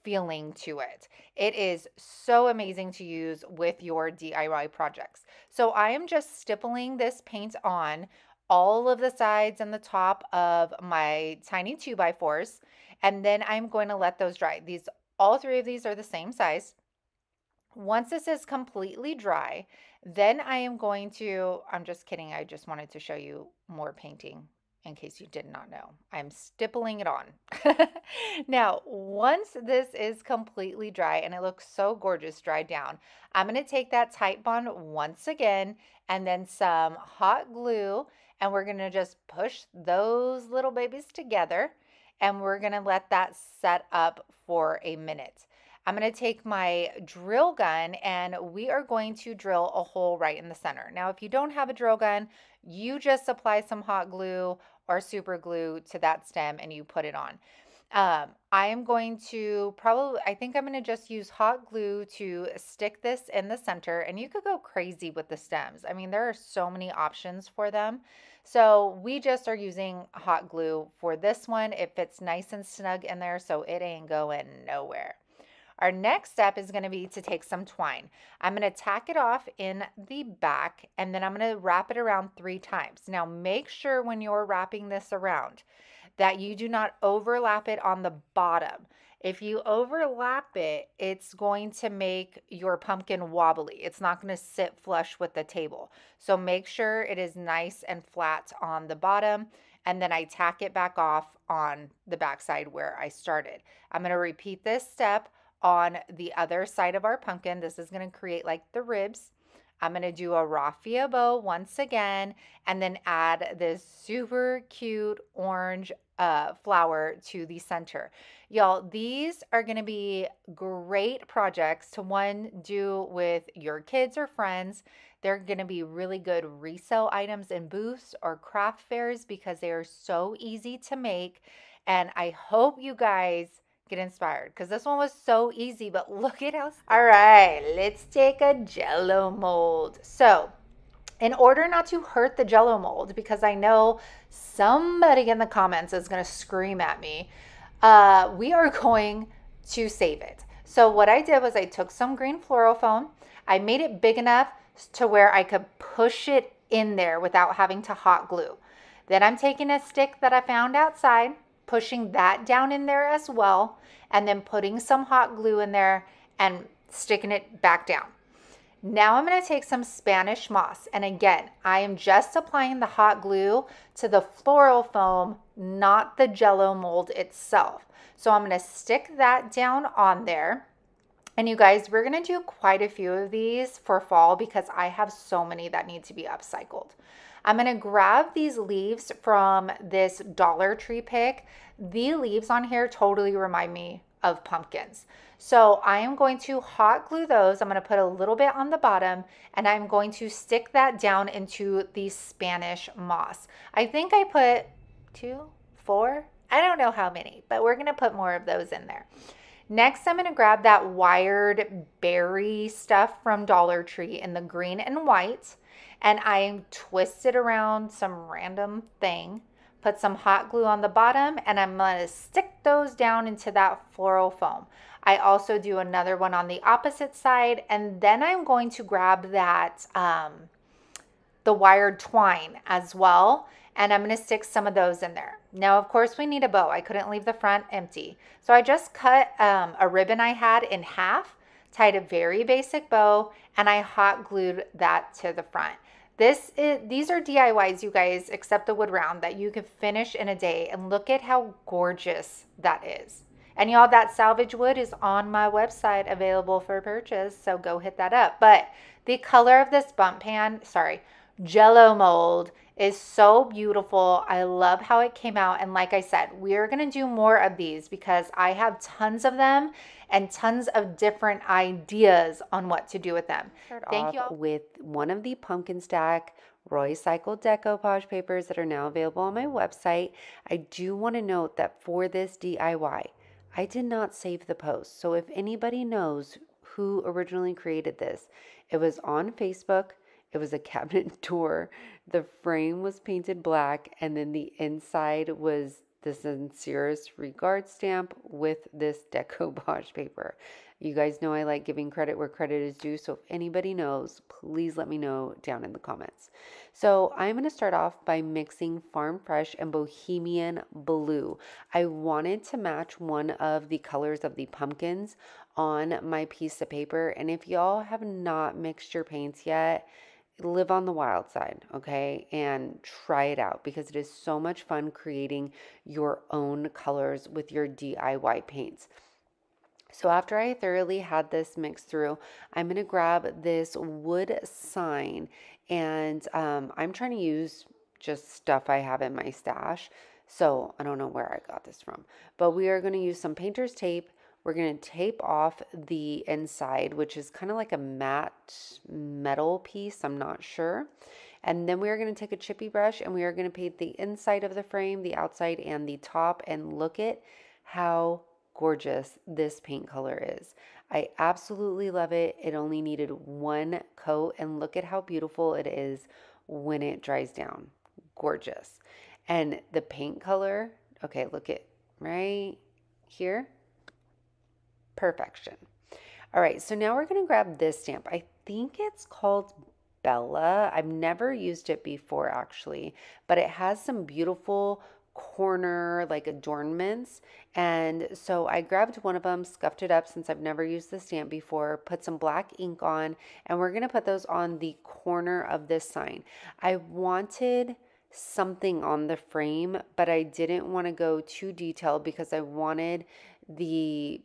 feeling to it. It is so amazing to use with your DIY projects. So I am just stippling this paint on all of the sides and the top of my tiny 2x4s, and then I'm going to let those dry. All three of these are the same size. Once this is completely dry, then I am going to, I'm just kidding, I just wanted to show you more painting in case you did not know. I'm stippling it on. Now, once this is completely dry and it looks so gorgeous dried down, I'm going to take that Tite Bond once again and then some hot glue, and we're going to just push those little babies together, and we're going to let that set up for a minute. I'm going to take my drill gun, and we are going to drill a hole right in the center. Now, if you don't have a drill gun, you just apply some hot glue or super glue to that stem and you put it on. I am going to I think I'm going to just use hot glue to stick this in the center, and you could go crazy with the stems. I mean, there are so many options for them. So we just are using hot glue for this one. It fits nice and snug in there, so it ain't going nowhere. Our next step is going to be to take some twine. I'm going to tack it off in the back, and then I'm going to wrap it around 3 times. Now make sure when you're wrapping this around that you do not overlap it on the bottom. If you overlap it, it's going to make your pumpkin wobbly. It's not going to sit flush with the table. So make sure it is nice and flat on the bottom, and then I tack it back off on the back side where I started. I'm going to repeat this step on the other side of our pumpkin. This is going to create like the ribs. I'm going to do a raffia bow once again, and then add this super cute orange flower to the center. Y'all, these are going to be great projects to do with your kids or friends. They're going to be really good resale items in booths or craft fairs because they are so easy to make. And I hope you guys get inspired because this one was so easy, but look at how. All right, let's take a Jello mold. So in order not to hurt the Jello mold, because I know somebody in the comments is going to scream at me, we are going to save it. So what I did was I took some green floral foam. I made it big enough to where I could push it in there without having to hot glue. Then I'm taking a stick that I found outside, pushing that down in there as well, and then putting some hot glue in there and sticking it back down. Now I'm going to take some Spanish moss, and again, I am just applying the hot glue to the floral foam, not the Jello mold itself. So I'm going to stick that down on there. And you guys, we're going to do quite a few of these for fall because I have so many that need to be upcycled. I'm going to grab these leaves from this Dollar Tree pick. The leaves on here totally remind me of pumpkins. So I am going to hot glue those. I'm going to put a little bit on the bottom and I'm going to stick that down into the Spanish moss. I think I put 2, 4, I don't know how many, but we're going to put more of those in there. Next, I'm going to grab that wired berry stuff from Dollar Tree in the green and white, and I twist it around some random thing, put some hot glue on the bottom, and I'm going to stick those down into that floral foam. I also do another one on the opposite side, and then I'm going to grab that, the wired twine as well, and I'm going to stick some of those in there. Now, of course, we need a bow. I couldn't leave the front empty. So I just cut a ribbon I had in half, tied a very basic bow, and I hot glued that to the front. These are DIYs, you guys, except the wood round, that you can finish in a day. And look at how gorgeous that is. And y'all, that salvage wood is on my website, available for purchase, so go hit that up. But the color of this bump pan, Jello mold, is so beautiful. I love how it came out. And like I said, we're going to do more of these because I have tons of them and tons of different ideas on what to do with them. Thank you all. With one of the pumpkin stack recycled decoupage papers that are now available on my website. I do want to note that for this DIY, I did not save the post. So if anybody knows who originally created this, it was on Facebook. It was a cabinet door. The frame was painted black, and then the inside was the sincerest regard stamp with this decoupage paper. You guys know I like giving credit where credit is due, so if anybody knows, please let me know down in the comments. So I'm going to start off by mixing Farm Fresh and Bohemian Blue. I wanted to match one of the colors of the pumpkins on my piece of paper, and if y'all have not mixed your paints yet, live on the wild side, okay, and try it out because it is so much fun creating your own colors with your DIY paints. So after I thoroughly had this mixed through, I'm going to grab this wood sign, and I'm trying to use just stuff I have in my stash. So I don't know where I got this from, but we are going to use some painter's tape. We're going to tape off the inside, which is kind of like a matte metal piece. I'm not sure. And then we are going to take a chippy brush and we are going to paint the inside of the frame, the outside, and the top. And look at how gorgeous this paint color is. I absolutely love it. It only needed one coat, and look at how beautiful it is when it dries down. Gorgeous. And the paint color, okay, look at right here. Perfection. All right, so now we're going to grab this stamp. I think it's called Bella. I've never used it before actually, but it has some beautiful corner like adornments, and so I grabbed one of them, scuffed it up since I've never used the stamp before, put some black ink on, and we're going to put those on the corner of this sign. I wanted something on the frame, but I didn't want to go too detailed because I wanted the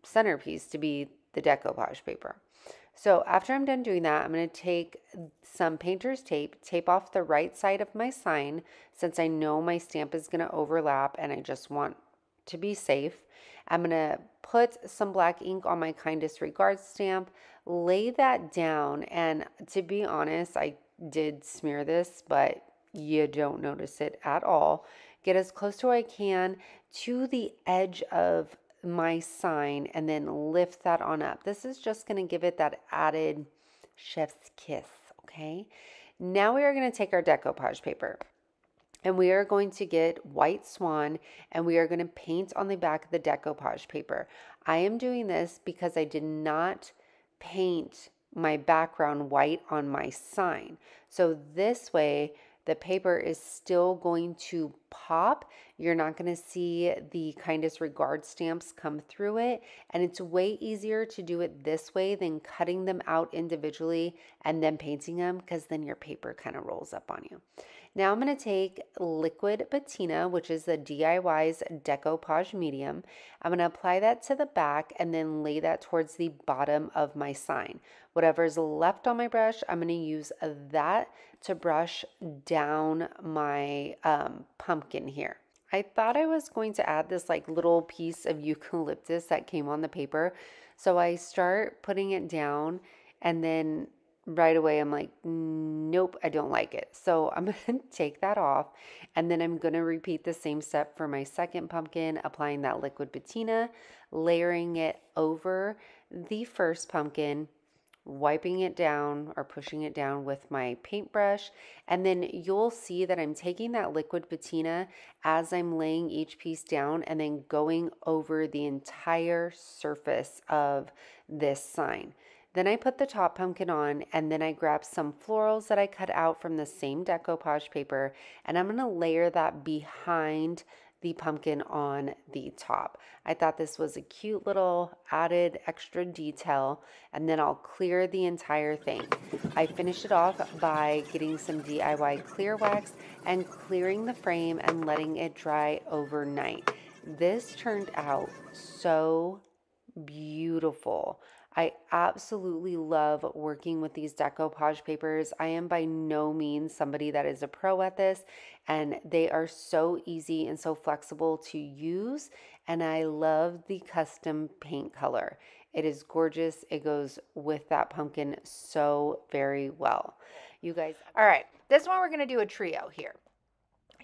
centerpiece to be the decoupage paper. So after I'm done doing that, I'm going to take some painter's tape, tape off the right side of my sign since I know my stamp is going to overlap and I just want to be safe. I'm going to put some black ink on my kindest regards stamp, lay that down, and to be honest, I did smear this, but you don't notice it at all. Get as close to I can to the edge of my sign and then lift that on up. This is just going to give it that added chef's kiss, okay? Now we are going to take our decoupage paper and we are going to get White Swan and we are going to paint on the back of the decoupage paper. I am doing this because I did not paint my background white on my sign. So this way the paper is still going to pop. You're not going to see the kindest regard stamps come through it. And it's way easier to do it this way than cutting them out individually and then painting them, because then your paper kind of rolls up on you. Now I'm going to take liquid patina, which is the DIY's decoupage medium. I'm going to apply that to the back and then lay that towards the bottom of my sign. Whatever's left on my brush, I'm going to use that to brush down my pumpkin here. I thought I was going to add this like little piece of eucalyptus that came on the paper. So I start putting it down and then right away I'm like, nope, I don't like it. So I'm going to take that off and then I'm going to repeat the same step for my second pumpkin, applying that liquid patina, layering it over the first pumpkin, wiping it down or pushing it down with my paintbrush. And then you'll see that I'm taking that liquid patina as I'm laying each piece down and then going over the entire surface of this sign. Then I put the top pumpkin on and then I grab some florals that I cut out from the same decoupage paper and I'm going to layer that behind the pumpkin on the top. I thought this was a cute little added extra detail, and then I'll clear the entire thing. I finish it off by getting some DIY clear wax and clearing the frame and letting it dry overnight. This turned out so beautiful. I absolutely love working with these decoupage papers. I am by no means somebody that is a pro at this, and they are so easy and so flexible to use, and I love the custom paint color. It is gorgeous. It goes with that pumpkin so very well. You guys. All right, this one we're going to do a trio here.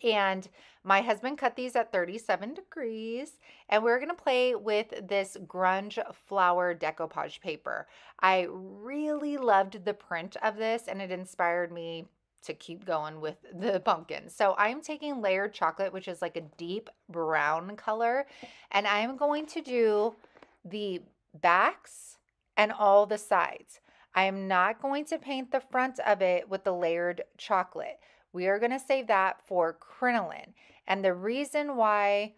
And my husband cut these at 37 degrees, and we're going to play with this grunge flower decoupage paper. I really loved the print of this, and it inspired me to keep going with the pumpkin. So I'm taking layered chocolate, which is like a deep brown color, and I'm going to do the backs and all the sides. I am not going to paint the front of it with the layered chocolate. We are going to save that for crinoline. And the reason why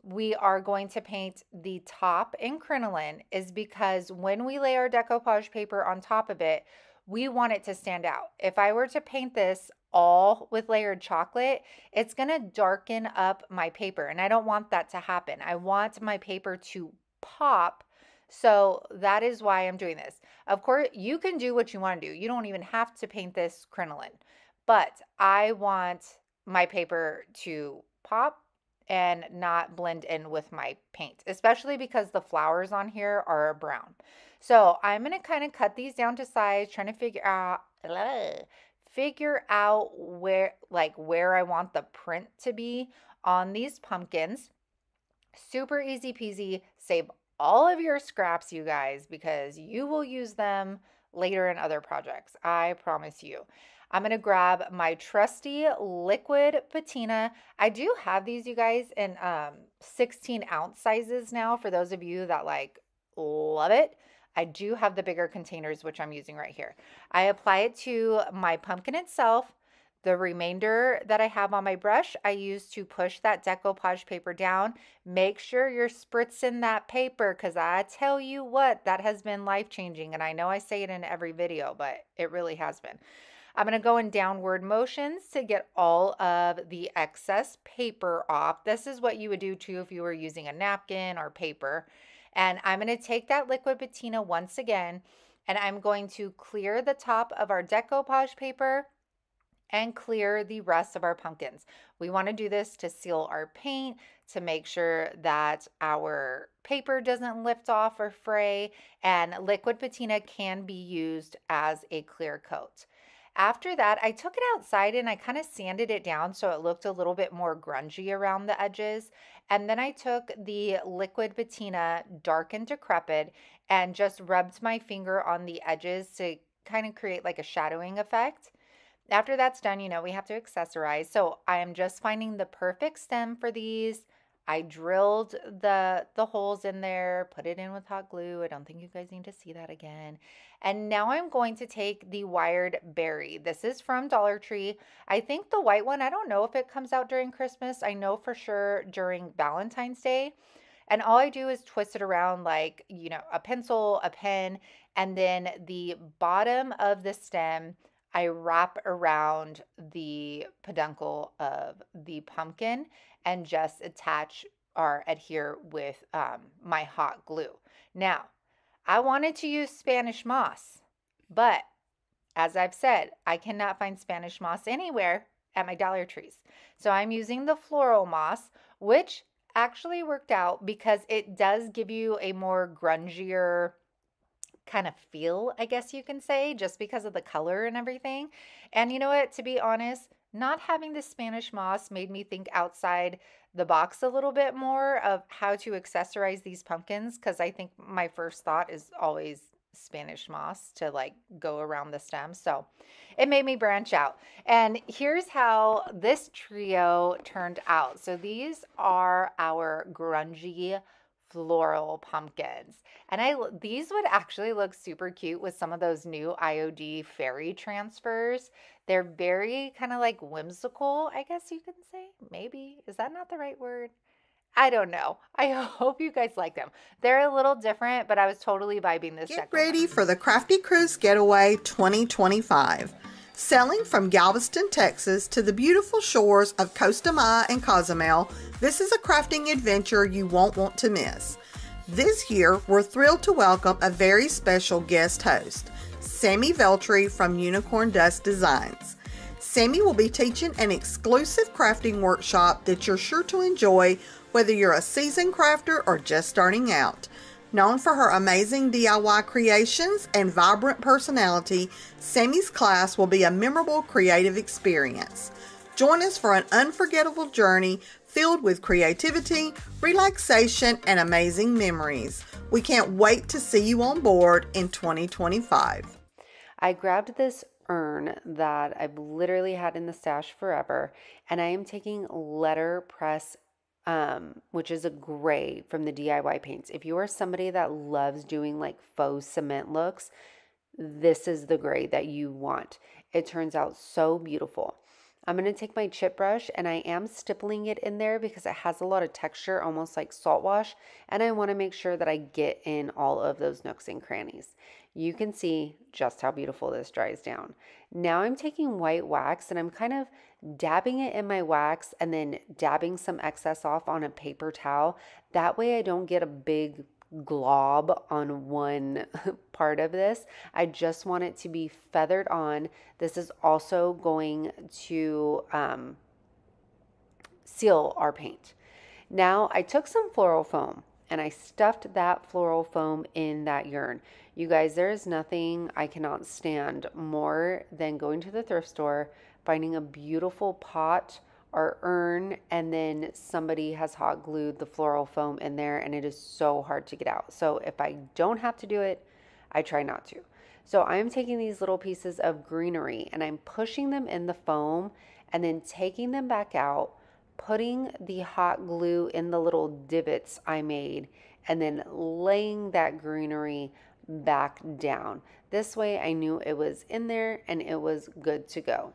we are going to paint the top in crinoline is because when we lay our decoupage paper on top of it, we want it to stand out. If I were to paint this all with layered chocolate, it's going to darken up my paper. And I don't want that to happen. I want my paper to pop. So that is why I'm doing this. Of course, you can do what you want to do. You don't even have to paint this crinoline. But I want my paper to pop and not blend in with my paint, especially because the flowers on here are brown. So I'm going to kind of cut these down to size, trying to figure out where I want the print to be on these pumpkins. Super easy peasy. Save all of your scraps, you guys, because you will use them later in other projects. I promise you. I'm going to grab my trusty liquid patina. I do have these, you guys, in 16-ounce sizes now for those of you that love it. I do have the bigger containers, which I'm using right here. I apply it to my pumpkin itself. The remainder that I have on my brush, I use to push that decoupage paper down. Make sure you're spritzing that paper because I tell you what, that has been life-changing. And I know I say it in every video, but it really has been. I'm going to go in downward motions to get all of the excess paper off. This is what you would do too if you were using a napkin or paper. And I'm going to take that liquid patina once again, and I'm going to clear the top of our decoupage paper and clear the rest of our pumpkins. We want to do this to seal our paint, to make sure that our paper doesn't lift off or fray, and liquid patina can be used as a clear coat. After that, I took it outside and I kind of sanded it down so it looked a little bit more grungy around the edges. And then I took the liquid patina, dark and decrepit, and just rubbed my finger on the edges to kind of create like a shadowing effect. After that's done, we have to accessorize. So I am just finding the perfect stem for these. I drilled the holes in there, put it in with hot glue. I don't think you guys need to see that again. And now I'm going to take the wired berry. This is from Dollar Tree. I think the white one, I don't know if it comes out during Christmas. I know for sure during Valentine's Day. And all I do is twist it around like, a pencil, a pen, and then the bottom of the stem, I wrap around the peduncle of the pumpkin and just attach or adhere with my hot glue. Now, I wanted to use Spanish moss, but as I've said, I cannot find Spanish moss anywhere at my Dollar Trees. So I'm using the floral moss, which actually worked out because it does give you a more grungier kind of feel, I guess you can say, just because of the color and everything. And you know what? To be honest, not having the Spanish moss made me think outside the box a little bit more of how to accessorize these pumpkins, because I think my first thought is always Spanish moss to like go around the stem. So it made me branch out. And here's how this trio turned out. So these are our grungy floral pumpkins. And these would actually look super cute with some of those new IOD fairy transfers. They're very kind of like whimsical, I guess you can say. Maybe. Is that not the right word? I don't know. I hope you guys like them. They're a little different, but I was totally vibing this Get decorative. ready for the Crafty Cruise Getaway 2025. Sailing from Galveston, Texas to the beautiful shores of Costa Maya and Cozumel, this is a crafting adventure you won't want to miss. This year, we're thrilled to welcome a very special guest host, Sammy Veltri from Unicorn Dust Designs. Sammy will be teaching an exclusive crafting workshop that you're sure to enjoy whether you're a seasoned crafter or just starting out. Known for her amazing DIY creations and vibrant personality, Sammy's class will be a memorable creative experience. Join us for an unforgettable journey filled with creativity, relaxation, and amazing memories. We can't wait to see you on board in 2025. I grabbed this urn that I've literally had in the stash forever, and I am taking letterpress, which is a gray from the DIY paints. If you are somebody that loves doing like faux cement looks, this is the gray that you want. It turns out so beautiful. I'm going to take my chip brush and I am stippling it in there because it has a lot of texture, almost like salt wash, and I want to make sure that I get in all of those nooks and crannies. You can see just how beautiful this dries down. Now I'm taking white wax and I'm kind of dabbing it in my wax and then dabbing some excess off on a paper towel. That way I don't get a big glob on one part of this. I just want it to be feathered on. This is also going to seal our paint. Now I took some floral foam and I stuffed that floral foam in that yarn. You guys, there is nothing I cannot stand more than going to the thrift store, finding a beautiful pot or urn, and then somebody has hot glued the floral foam in there and it is so hard to get out. So if I don't have to do it, I try not to. So I'm taking these little pieces of greenery and I'm pushing them in the foam and then taking them back out, putting the hot glue in the little divots I made, and then laying that greenery back down. This way I knew it was in there and it was good to go.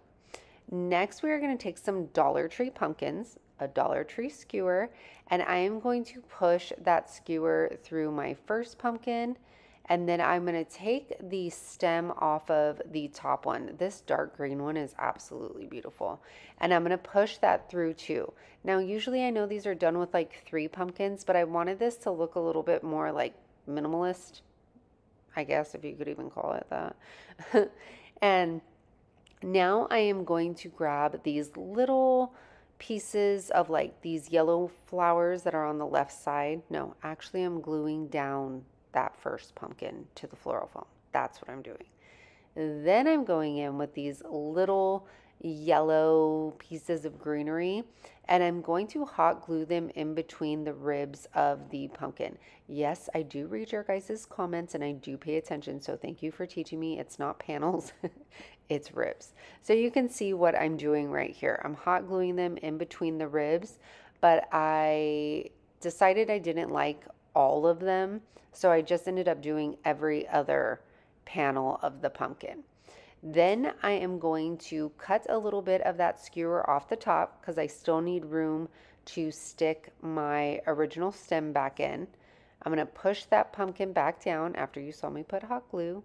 Next, we are going to take some Dollar Tree pumpkins, a Dollar Tree skewer, and I am going to push that skewer through my first pumpkin, and then I'm going to take the stem off of the top one. This dark green one is absolutely beautiful, and I'm going to push that through too. Now, usually I know these are done with like 3 pumpkins, but I wanted this to look a little bit more like minimalist, I guess, if you could even call it that. And now I am going to grab these little pieces of like these yellow flowers that are on the left side. No, actually I'm gluing down that first pumpkin to the floral foam. That's what I'm doing. Then I'm going in with these little yellow pieces of greenery and I'm going to hot glue them in between the ribs of the pumpkin. Yes, I do read your guys' comments and I do pay attention, so thank you for teaching me. It's not panels, it's ribs. So you can see what I'm doing right here. I'm hot gluing them in between the ribs, but I decided I didn't like all of them, so I just ended up doing every other panel of the pumpkin. Then I am going to cut a little bit of that skewer off the top because I still need room to stick my original stem back in. I'm going to push that pumpkin back down after you saw me put hot glue,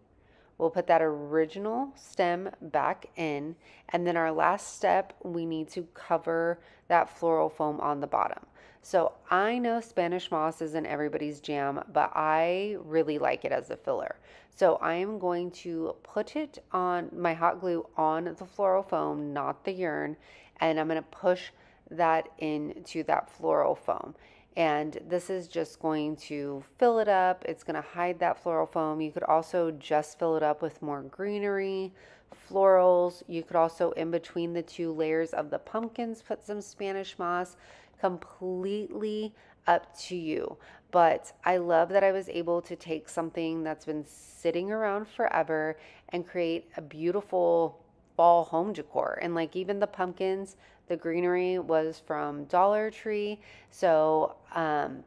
We'll put that original stem back in, and then our last step, we need to cover that floral foam on the bottom. So I know Spanish moss isn't everybody's jam, but I really like it as a filler. So I am going to put it on my hot glue on the floral foam, not the yarn, and I'm going to push that into that floral foam. And this is just going to fill it up. It's going to hide that floral foam. You could also just fill it up with more greenery, florals. You could also, in between the two layers of the pumpkins, put some Spanish moss. Completely up to you. But I love that I was able to take something that's been sitting around forever and create a beautiful fall home decor. And like even the pumpkins, the greenery was from Dollar Tree. So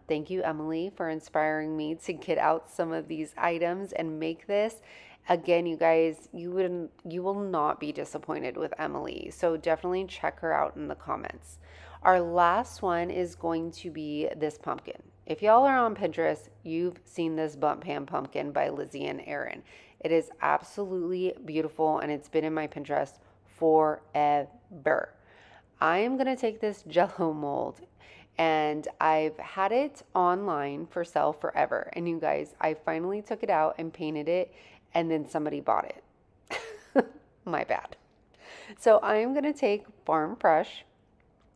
thank you, Emily, for inspiring me to get out some of these items and make this. Again, you guys, you will not be disappointed with Emily. So definitely check her out in the comments. Our last one is going to be this pumpkin. If y'all are on Pinterest, you've seen this Bump Pan pumpkin by Lizzie and Erin. It is absolutely beautiful, and it's been in my Pinterest forever. I am going to take this Jello mold, and I've had it online for sale forever. And you guys, I finally took it out and painted it, and then somebody bought it. My bad. So I am going to take Farm Fresh,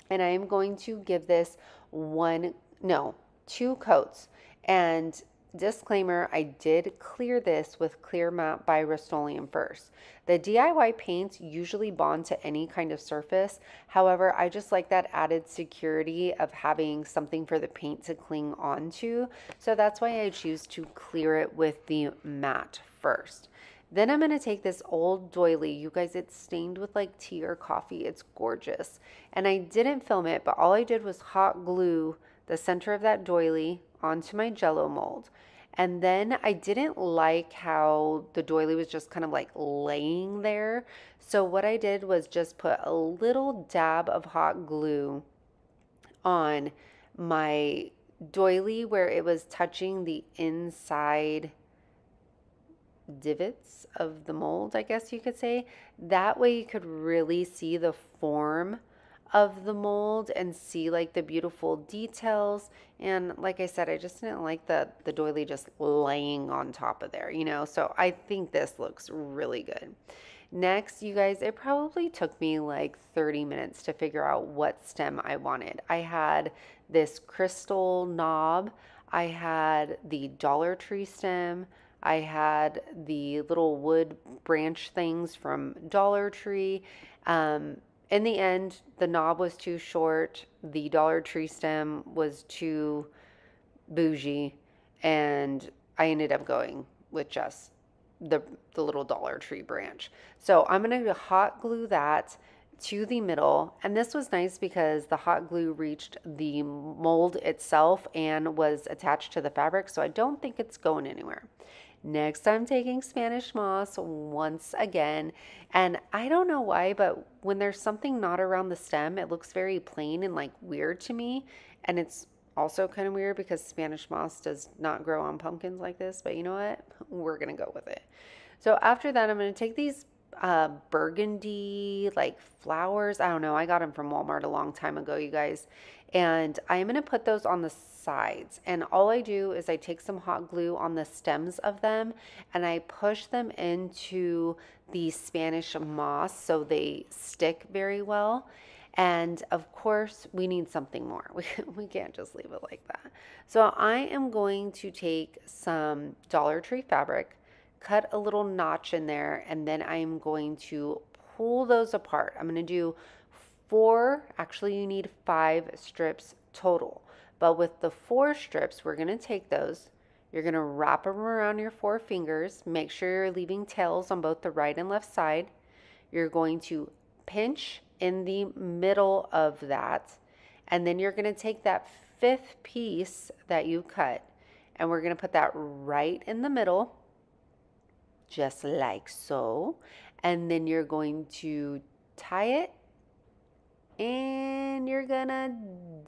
and I am going to give this 2 coats. And disclaimer, I did clear this with Clear Matte by Rust-Oleum first. The DIY paints usually bond to any kind of surface. However, I just like that added security of having something for the paint to cling onto. So that's why I choose to clear it with the matte first. Then I'm going to take this old doily. You guys, it's stained with like tea or coffee. It's gorgeous. And I didn't film it, but all I did was hot glue the center of that doily onto my Jello mold. And then I didn't like how the doily was just kind of like laying there. So what I did was just put a little dab of hot glue on my doily where it was touching the inside divots of the mold, I guess you could say. That way you could really see the form of the mold and see like the beautiful details. And like I said, I just didn't like the doily just laying on top of there, you know. So I think this looks really good. Next, you guys, it probably took me like 30 minutes to figure out what stem I wanted. I had this crystal knob, I had the Dollar Tree stem, I had the little wood branch things from Dollar Tree. In the end, the knob was too short, the Dollar Tree stem was too bougie, and I ended up going with just the little Dollar Tree branch. So I'm going to hot glue that to the middle, and this was nice because the hot glue reached the mold itself and was attached to the fabric, so I don't think it's going anywhere. Next, I'm taking Spanish moss once again, and I don't know why, but when there's something not around the stem, it looks very plain and like weird to me. And it's also kind of weird because Spanish moss does not grow on pumpkins like this, but you know what? We're gonna go with it. So after that, I'm gonna take these burgundy like flowers. I don't know, I got them from Walmart a long time ago, you guys. And I'm going to put those on the sides. And all I do is I take some hot glue on the stems of them and I push them into the Spanish moss so they stick very well. And of course, we need something more. We can't just leave it like that. So I am going to take some Dollar Tree fabric, cut a little notch in there, and then I'm going to pull those apart. I'm going to do 4, actually you need 5 strips total. But with the 4 strips, we're going to take those. You're going to wrap them around your 4 fingers. Make sure you're leaving tails on both the right and left side. You're going to pinch in the middle of that. And then you're going to take that 5th piece that you cut, and we're going to put that right in the middle, just like so. And then you're going to tie it, and you're gonna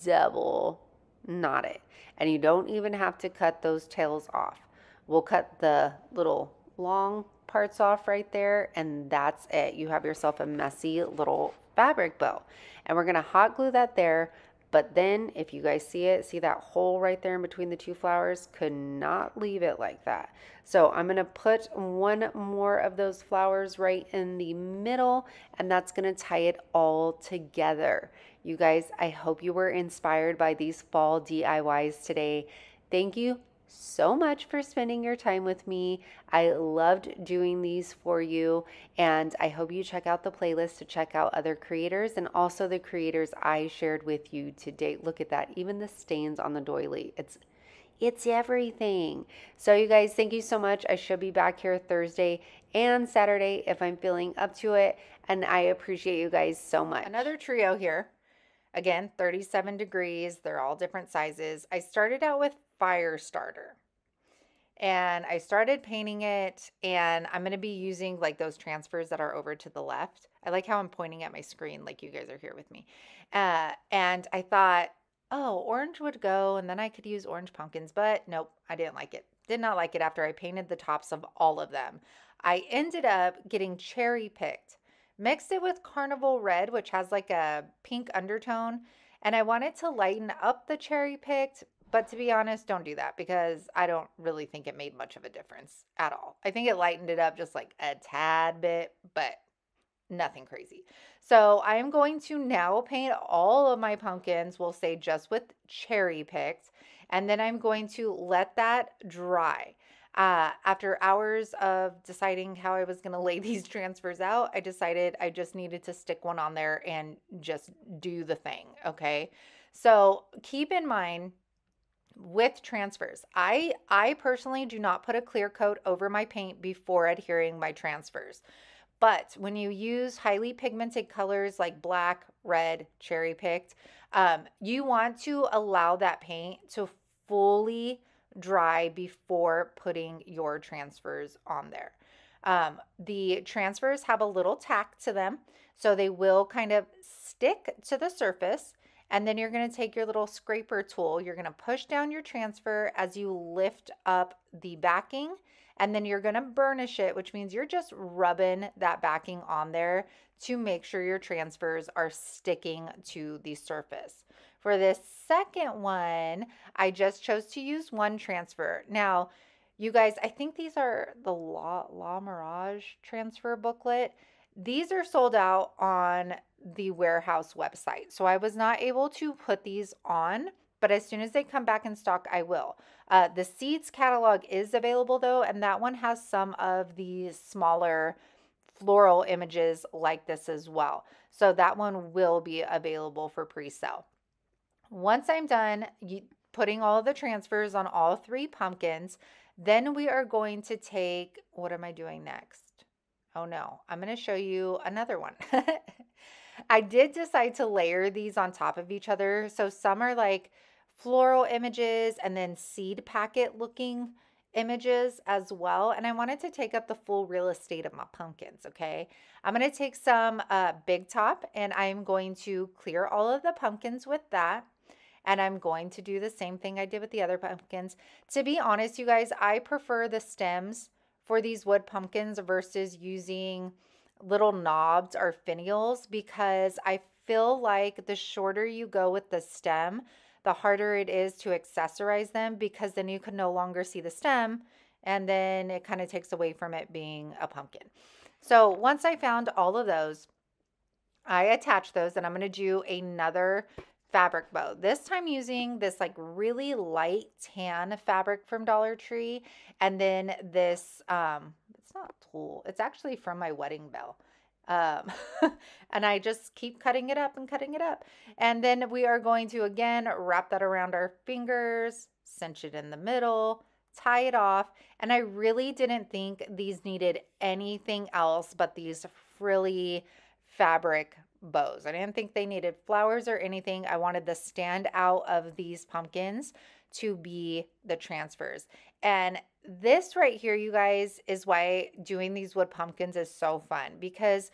double knot it. And you don't even have to cut those tails off. We'll cut the little long parts off right there, and that's it. You have yourself a messy little fabric bow. And we're going to hot glue that there. But then if you guys see it, see that hole right there in between the two flowers? Could not leave it like that. So I'm going to put one more of those flowers right in the middle, and that's going to tie it all together. You guys, I hope you were inspired by these fall DIYs today. Thank you so much for spending your time with me. I loved doing these for you, and I hope you check out the playlist to check out other creators and also the creators I shared with you today. Look at that, even the stains on the doily. It's everything. So you guys, thank you so much. I should be back here Thursday and Saturday if I'm feeling up to it, and I appreciate you guys so much. Another trio here. Again, 37 degrees. They're all different sizes. I started out with fire starter, and I started painting it, and I'm going to be using like those transfers that are over to the left. I like how I'm pointing at my screen like you guys are here with me. And I thought, oh, orange would go, and then I could use orange pumpkins, but nope, I didn't like it. Did not like it after I painted the tops of all of them. I ended up getting cherry picked, mixed it with carnival red, which has like a pink undertone, and I wanted to lighten up the cherry picked. But to be honest, don't do that because I don't really think it made much of a difference at all. I think it lightened it up just like a tad bit, but nothing crazy. So I am going to now paint all of my pumpkins, we'll say just with cherry picked, and then I'm going to let that dry. After hours of deciding how I was going to lay these transfers out, I decided I just needed to stick one on there and just do the thing, okay? So keep in mind, with transfers, I personally do not put a clear coat over my paint before adhering my transfers. But when you use highly pigmented colors like black, red, cherry picked, you want to allow that paint to fully dry before putting your transfers on there. The transfers have a little tack to them, so they will kind of stick to the surface. And then you're going to take your little scraper tool. You're going to push down your transfer as you lift up the backing, and then you're going to burnish it, which means you're just rubbing that backing on there to make sure your transfers are sticking to the surface. For this second one, I just chose to use one transfer. Now, you guys, I think these are the La Mirage transfer booklet. These are sold out on the warehouse website, so I was not able to put these on, but as soon as they come back in stock, I will. The Seeds catalog is available though, and that one has some of the smaller floral images like this as well. So that one will be available for pre-sale. Once I'm done putting all of the transfers on all three pumpkins, then we are going to take, what am I doing next? Oh no, I'm going to show you another one. I did decide to layer these on top of each other. So some are like floral images and then seed packet looking images as well. And I wanted to take up the full real estate of my pumpkins, okay? I'm going to take some Big Top, and I'm going to clear all of the pumpkins with that. And I'm going to do the same thing I did with the other pumpkins. To be honest, you guys, I prefer the stems for these wood pumpkins versus using little knobs or finials, because I feel like the shorter you go with the stem, the harder it is to accessorize them, because then you can no longer see the stem, and then it kind of takes away from it being a pumpkin. So once I found all of those, I attached those, and I'm going to do another fabric bow, this time using this like really light tan fabric from Dollar Tree, and then this it's not tulle, it's actually from my wedding bell, and I just keep cutting it up and cutting it up, and then we are going to again wrap that around our fingers, cinch it in the middle, tie it off. And I really didn't think these needed anything else but these frilly fabric bows. I didn't think they needed flowers or anything. I wanted the stand out of these pumpkins to be the transfers. And this right here, you guys, is why doing these wood pumpkins is so fun, because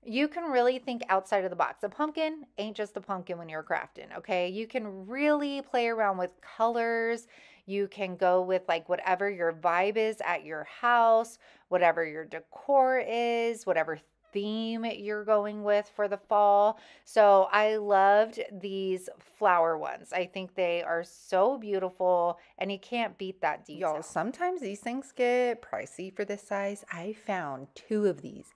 you can really think outside of the box. A pumpkin ain't just a pumpkin when you're crafting, okay? You can really play around with colors. You can go with like whatever your vibe is at your house, whatever your decor is, whatever theme you're going with for the fall. So I loved these flower ones. I think they are so beautiful and you can't beat that detail. Y'all, sometimes these things get pricey for this size. I found 2 of these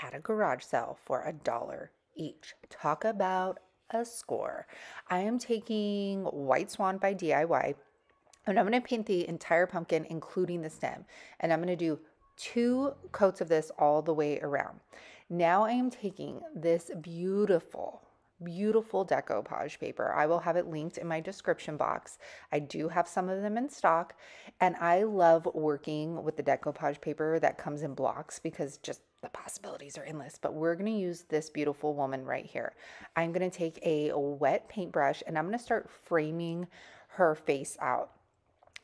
at a garage sale for $1 each. Talk about a score. I am taking White Swan by DIY, and I'm going to paint the entire pumpkin, including the stem. And I'm going to do 2 coats of this all the way around. Now I am taking this beautiful decoupage paper. I will have it linked in my description box. I do have some of them in stock, and I love working with the decoupage paper that comes in blocks because just the possibilities are endless. But we're going to use this beautiful woman right here. I'm going to take a wet paintbrush and I'm going to start framing her face out.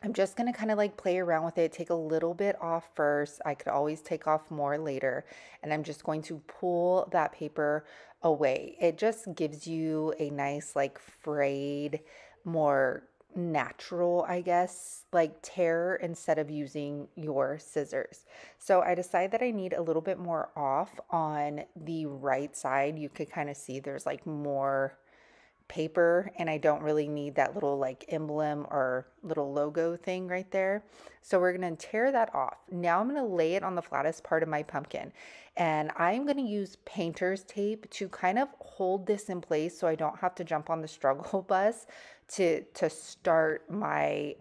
I'm just going to kind of like play around with it, take a little bit off first. I could always take off more later. And I'm just going to pull that paper away. It just gives you a nice like frayed, more natural, I guess, like tear instead of using your scissors. So I decide that I need a little bit more off on the right side. You could kind of see there's like more paper and I don't really need that little like emblem or little logo thing right there. So we're going to tear that off. Now I'm going to lay it on the flattest part of my pumpkin, and I'm going to use painter's tape to kind of hold this in place so I don't have to jump on the struggle bus to start my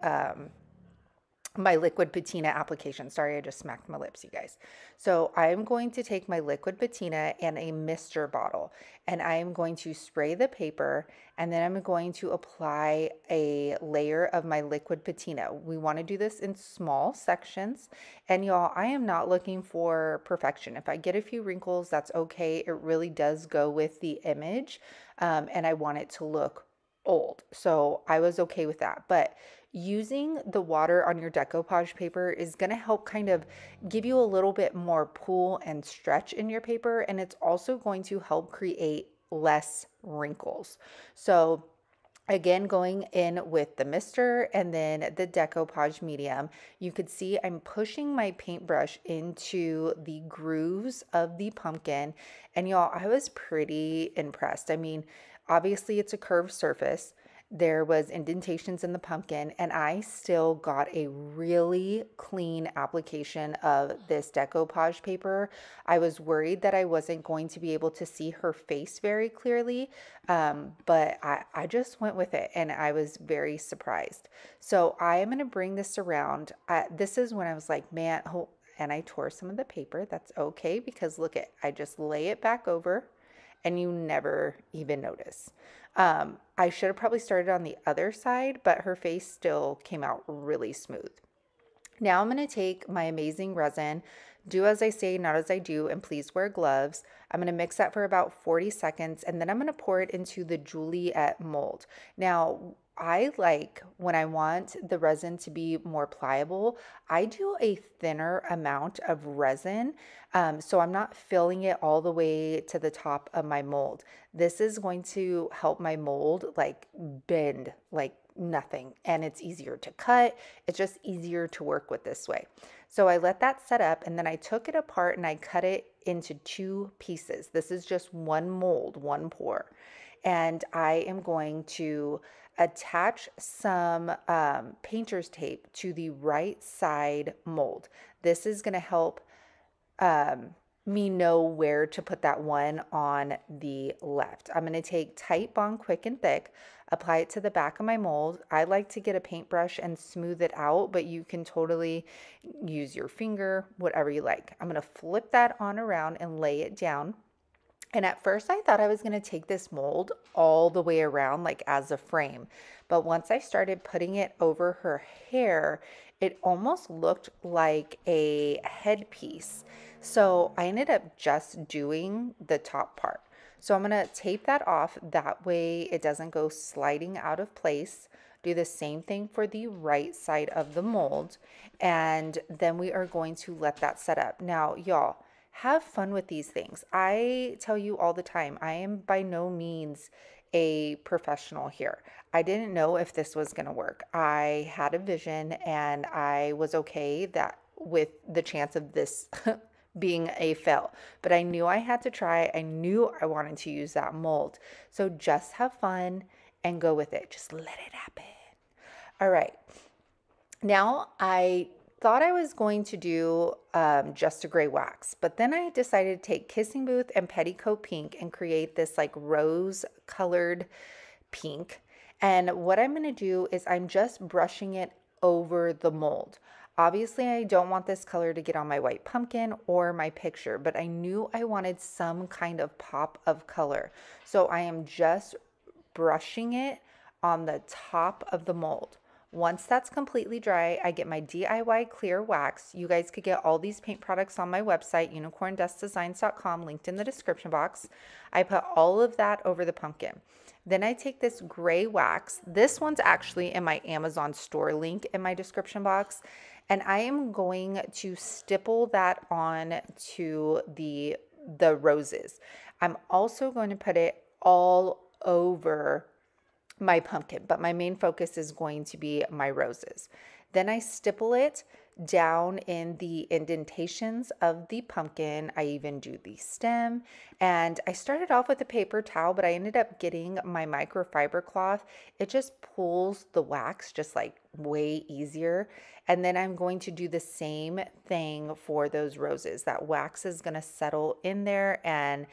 my liquid patina application. Sorry, I just smacked my lips, you guys. So I'm going to take my liquid patina and a mister bottle, and I am going to spray the paper, and then I'm going to apply a layer of my liquid patina. We want to do this in small sections, and y'all, I am not looking for perfection. If I get a few wrinkles, that's okay. It really does go with the image, and I want it to look old. So I was okay with that. But using the water on your decoupage paper is going to help kind of give you a little bit more pull and stretch in your paper. And it's also going to help create less wrinkles. So again, going in with the mister and then the decoupage medium, you could see I'm pushing my paintbrush into the grooves of the pumpkin. And y'all, I was pretty impressed. I mean, obviously it's a curved surface. There was indentations in the pumpkin, and I still got a really clean application of this decoupage paper. I was worried that I wasn't going to be able to see her face very clearly, but I just went with it, and I was very surprised. So I am going to bring this around. This is when I was like, man, oh, and I tore some of the paper. That's okay, because look at, I just lay it back over, and you never even notice. I should have probably started on the other side, but her face still came out really smooth. Now I'm going to take my amazing resin, do as I say, not as I do, and please wear gloves. I'm going to mix that for about 40 seconds, and then I'm going to pour it into the Juliet mold. Now, I like, when I want the resin to be more pliable, I do a thinner amount of resin, so I'm not filling it all the way to the top of my mold. This is going to help my mold like bend like nothing, and it's easier to cut. It's just easier to work with this way. So I let that set up, and then I took it apart and I cut it into 2 pieces. This is just one mold, one pour, and I am going to attach some painter's tape to the right side mold. This is going to help me know where to put that one on the left. I'm going to take Tite Bond Quick and Thick, apply it to the back of my mold. I like to get a paintbrush and smooth it out, but you can totally use your finger, whatever you like. I'm going to flip that on around and lay it down. And at first I thought I was going to take this mold all the way around like as a frame. But once I started putting it over her hair, it almost looked like a headpiece. So I ended up just doing the top part. So I'm going to tape that off. That way it doesn't go sliding out of place. Do the same thing for the right side of the mold. And then we are going to let that set up. Now, y'all, have fun with these things. I tell you all the time, I am by no means a professional here. I didn't know if this was going to work. I had a vision and I was okay that with the chance of this being a fail, but I knew I had to try. I knew I wanted to use that mold. So just have fun and go with it. Just let it happen. All right. Now I thought I was going to do just a gray wax, but then I decided to take Kissing Booth and Petticoat Pink and create this like rose colored pink. And what I'm going to do is I'm just brushing it over the mold. Obviously, I don't want this color to get on my white pumpkin or my picture, but I knew I wanted some kind of pop of color. So I am just brushing it on the top of the mold. Once that's completely dry, I get my DIY clear wax. You guys could get all these paint products on my website, unicorndustdesigns.com, linked in the description box. I put all of that over the pumpkin. Then I take this gray wax. This one's actually in my Amazon store link in my description box. And I am going to stipple that on to the roses. I'm also going to put it all over my pumpkin, but my main focus is going to be my roses. Then I stipple it down in the indentations of the pumpkin. I even do the stem, and I started off with a paper towel, but I ended up getting my microfiber cloth. It just pulls the wax just like way easier. And then I'm going to do the same thing for those roses. That wax is going to settle in there and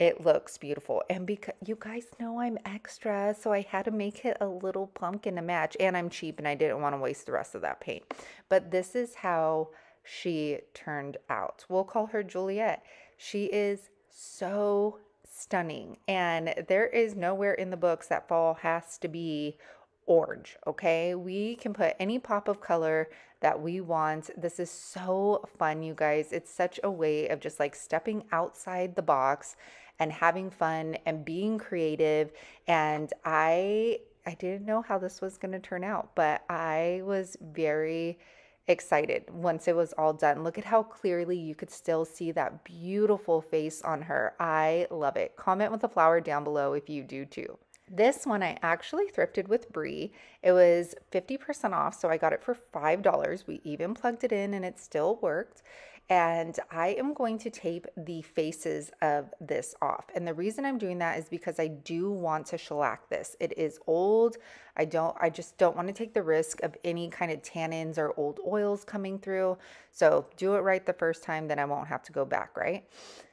it looks beautiful. And because you guys know I'm extra, so I had to make it a little pumpkin to match. And I'm cheap and I didn't want to waste the rest of that paint. But this is how she turned out. We'll call her Juliet. She is so stunning. And there is nowhere in the books that fall has to be orange, okay? We can put any pop of color that we want. This is so fun, you guys. It's such a way of just like stepping outside the box and having fun and being creative. And I didn't know how this was going to turn out, but I was very excited once it was all done. Look at how clearly you could still see that beautiful face on her. I love it. Comment with a flower down below if you do too. This one I actually thrifted with Brie. It was 50% off, so I got it for $5. We even plugged it in and it still worked. And I am going to tape the faces of this off. And the reason I'm doing that is because I do want to shellac this. It is old. I just don't want to take the risk of any kind of tannins or old oils coming through. So do it right the first time, then I won't have to go back, right?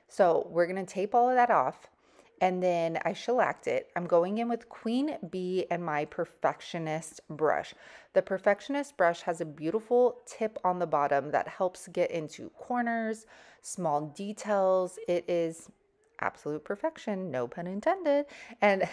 So we're going to tape all of that off. And then I shellacked it. I'm going in with Queen Bee and my Perfectionist brush. The Perfectionist brush has a beautiful tip on the bottom that helps get into corners, small details. It is absolute perfection, no pun intended. And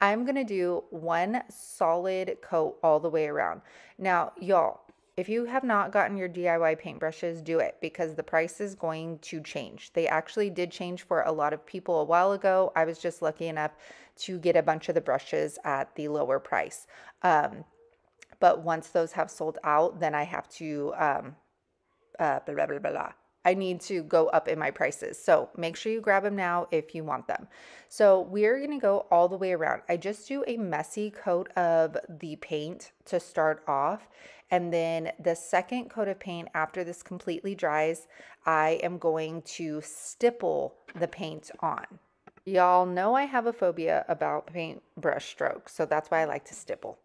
I'm gonna do one solid coat all the way around. Now, y'all, if you have not gotten your DIY paintbrushes, do it because the price is going to change. They actually did change for a lot of people a while ago. I was just lucky enough to get a bunch of the brushes at the lower price. But once those have sold out, then I have to blah, blah, blah, blah. I need to go up in my prices. So make sure you grab them now if you want them. So we're going to go all the way around. I just do a messy coat of the paint to start off. And then the second coat of paint after this completely dries, I am going to stipple the paint on. Y'all know I have a phobia about paintbrush strokes, so that's why I like to stipple.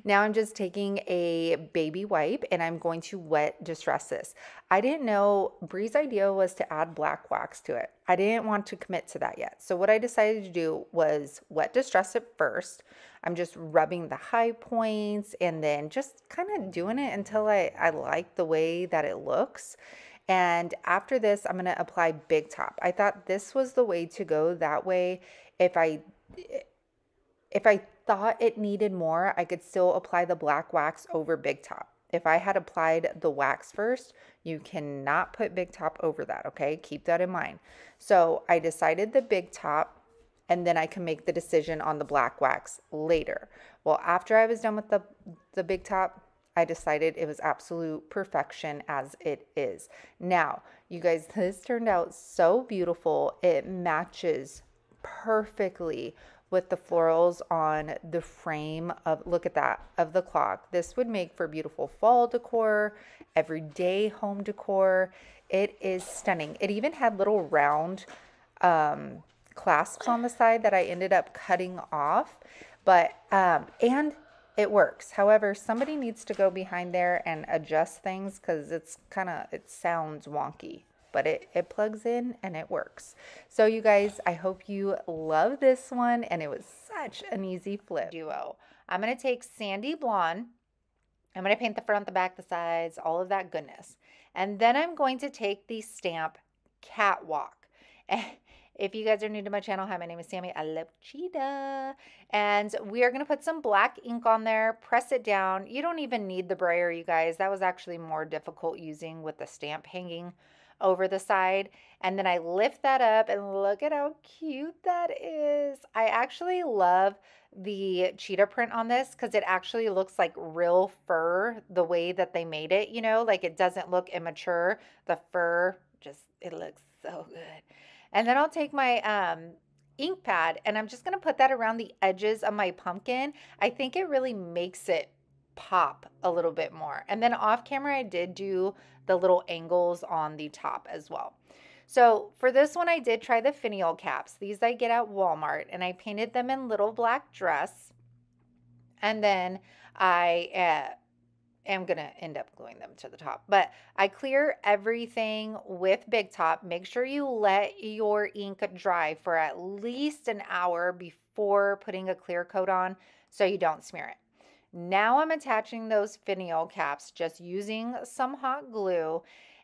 Now I'm just taking a baby wipe and I'm going to wet distress this. I didn't know Brie's idea was to add black wax to it. I didn't want to commit to that yet. So what I decided to do was wet distress it first. I'm just rubbing the high points and then just kind of doing it until I like the way that it looks. And after this, I'm going to apply Big Top. I thought this was the way to go. That way, if I thought it needed more, I could still apply the black wax over Big Top. If I had applied the wax first, you cannot put Big Top over that, okay? Keep that in mind. So I decided the Big Top, and then I can make the decision on the black wax later. Well, after I was done with the Big Top, I decided it was absolute perfection as it is. Now, you guys, this turned out so beautiful. It matches perfectly with the florals on the frame of, look at that, of the clock. This would make for beautiful fall decor, everyday home decor. It is stunning. It even had little round clasps on the side that I ended up cutting off, but and it works. However, somebody needs to go behind there and adjust things because it sounds wonky, but it plugs in and it works. So you guys, I hope you love this one, and it was such an easy flip duo. I'm going to take Sandy Blonde. I'm going to paint the front, the back, the sides, all of that goodness. And then I'm going to take the stamp Catwalk. If you guys are new to my channel, hi, my name is Sammy. I love cheetah. And we are going to put some black ink on there, press it down. You don't even need the brayer, you guys. That was actually more difficult using with the stamp hanging over the side. And then I lift that up, and look at how cute that is. I actually love the cheetah print on this because it actually looks like real fur the way that they made it, you know, like it doesn't look immature. The fur it looks so good. And then I'll take my ink pad, and I'm just going to put that around the edges of my pumpkin. I think it really makes it pop a little bit more. And then off camera, I did do the little angles on the top as well. So for this one, I did try the finial caps. These I get at Walmart, and I painted them in little black dress. And then I am going to end up gluing them to the top. But I clear everything with Big Top. Make sure you let your ink dry for at least an hour before putting a clear coat on so you don't smear it. Now I'm attaching those finial caps just using some hot glue.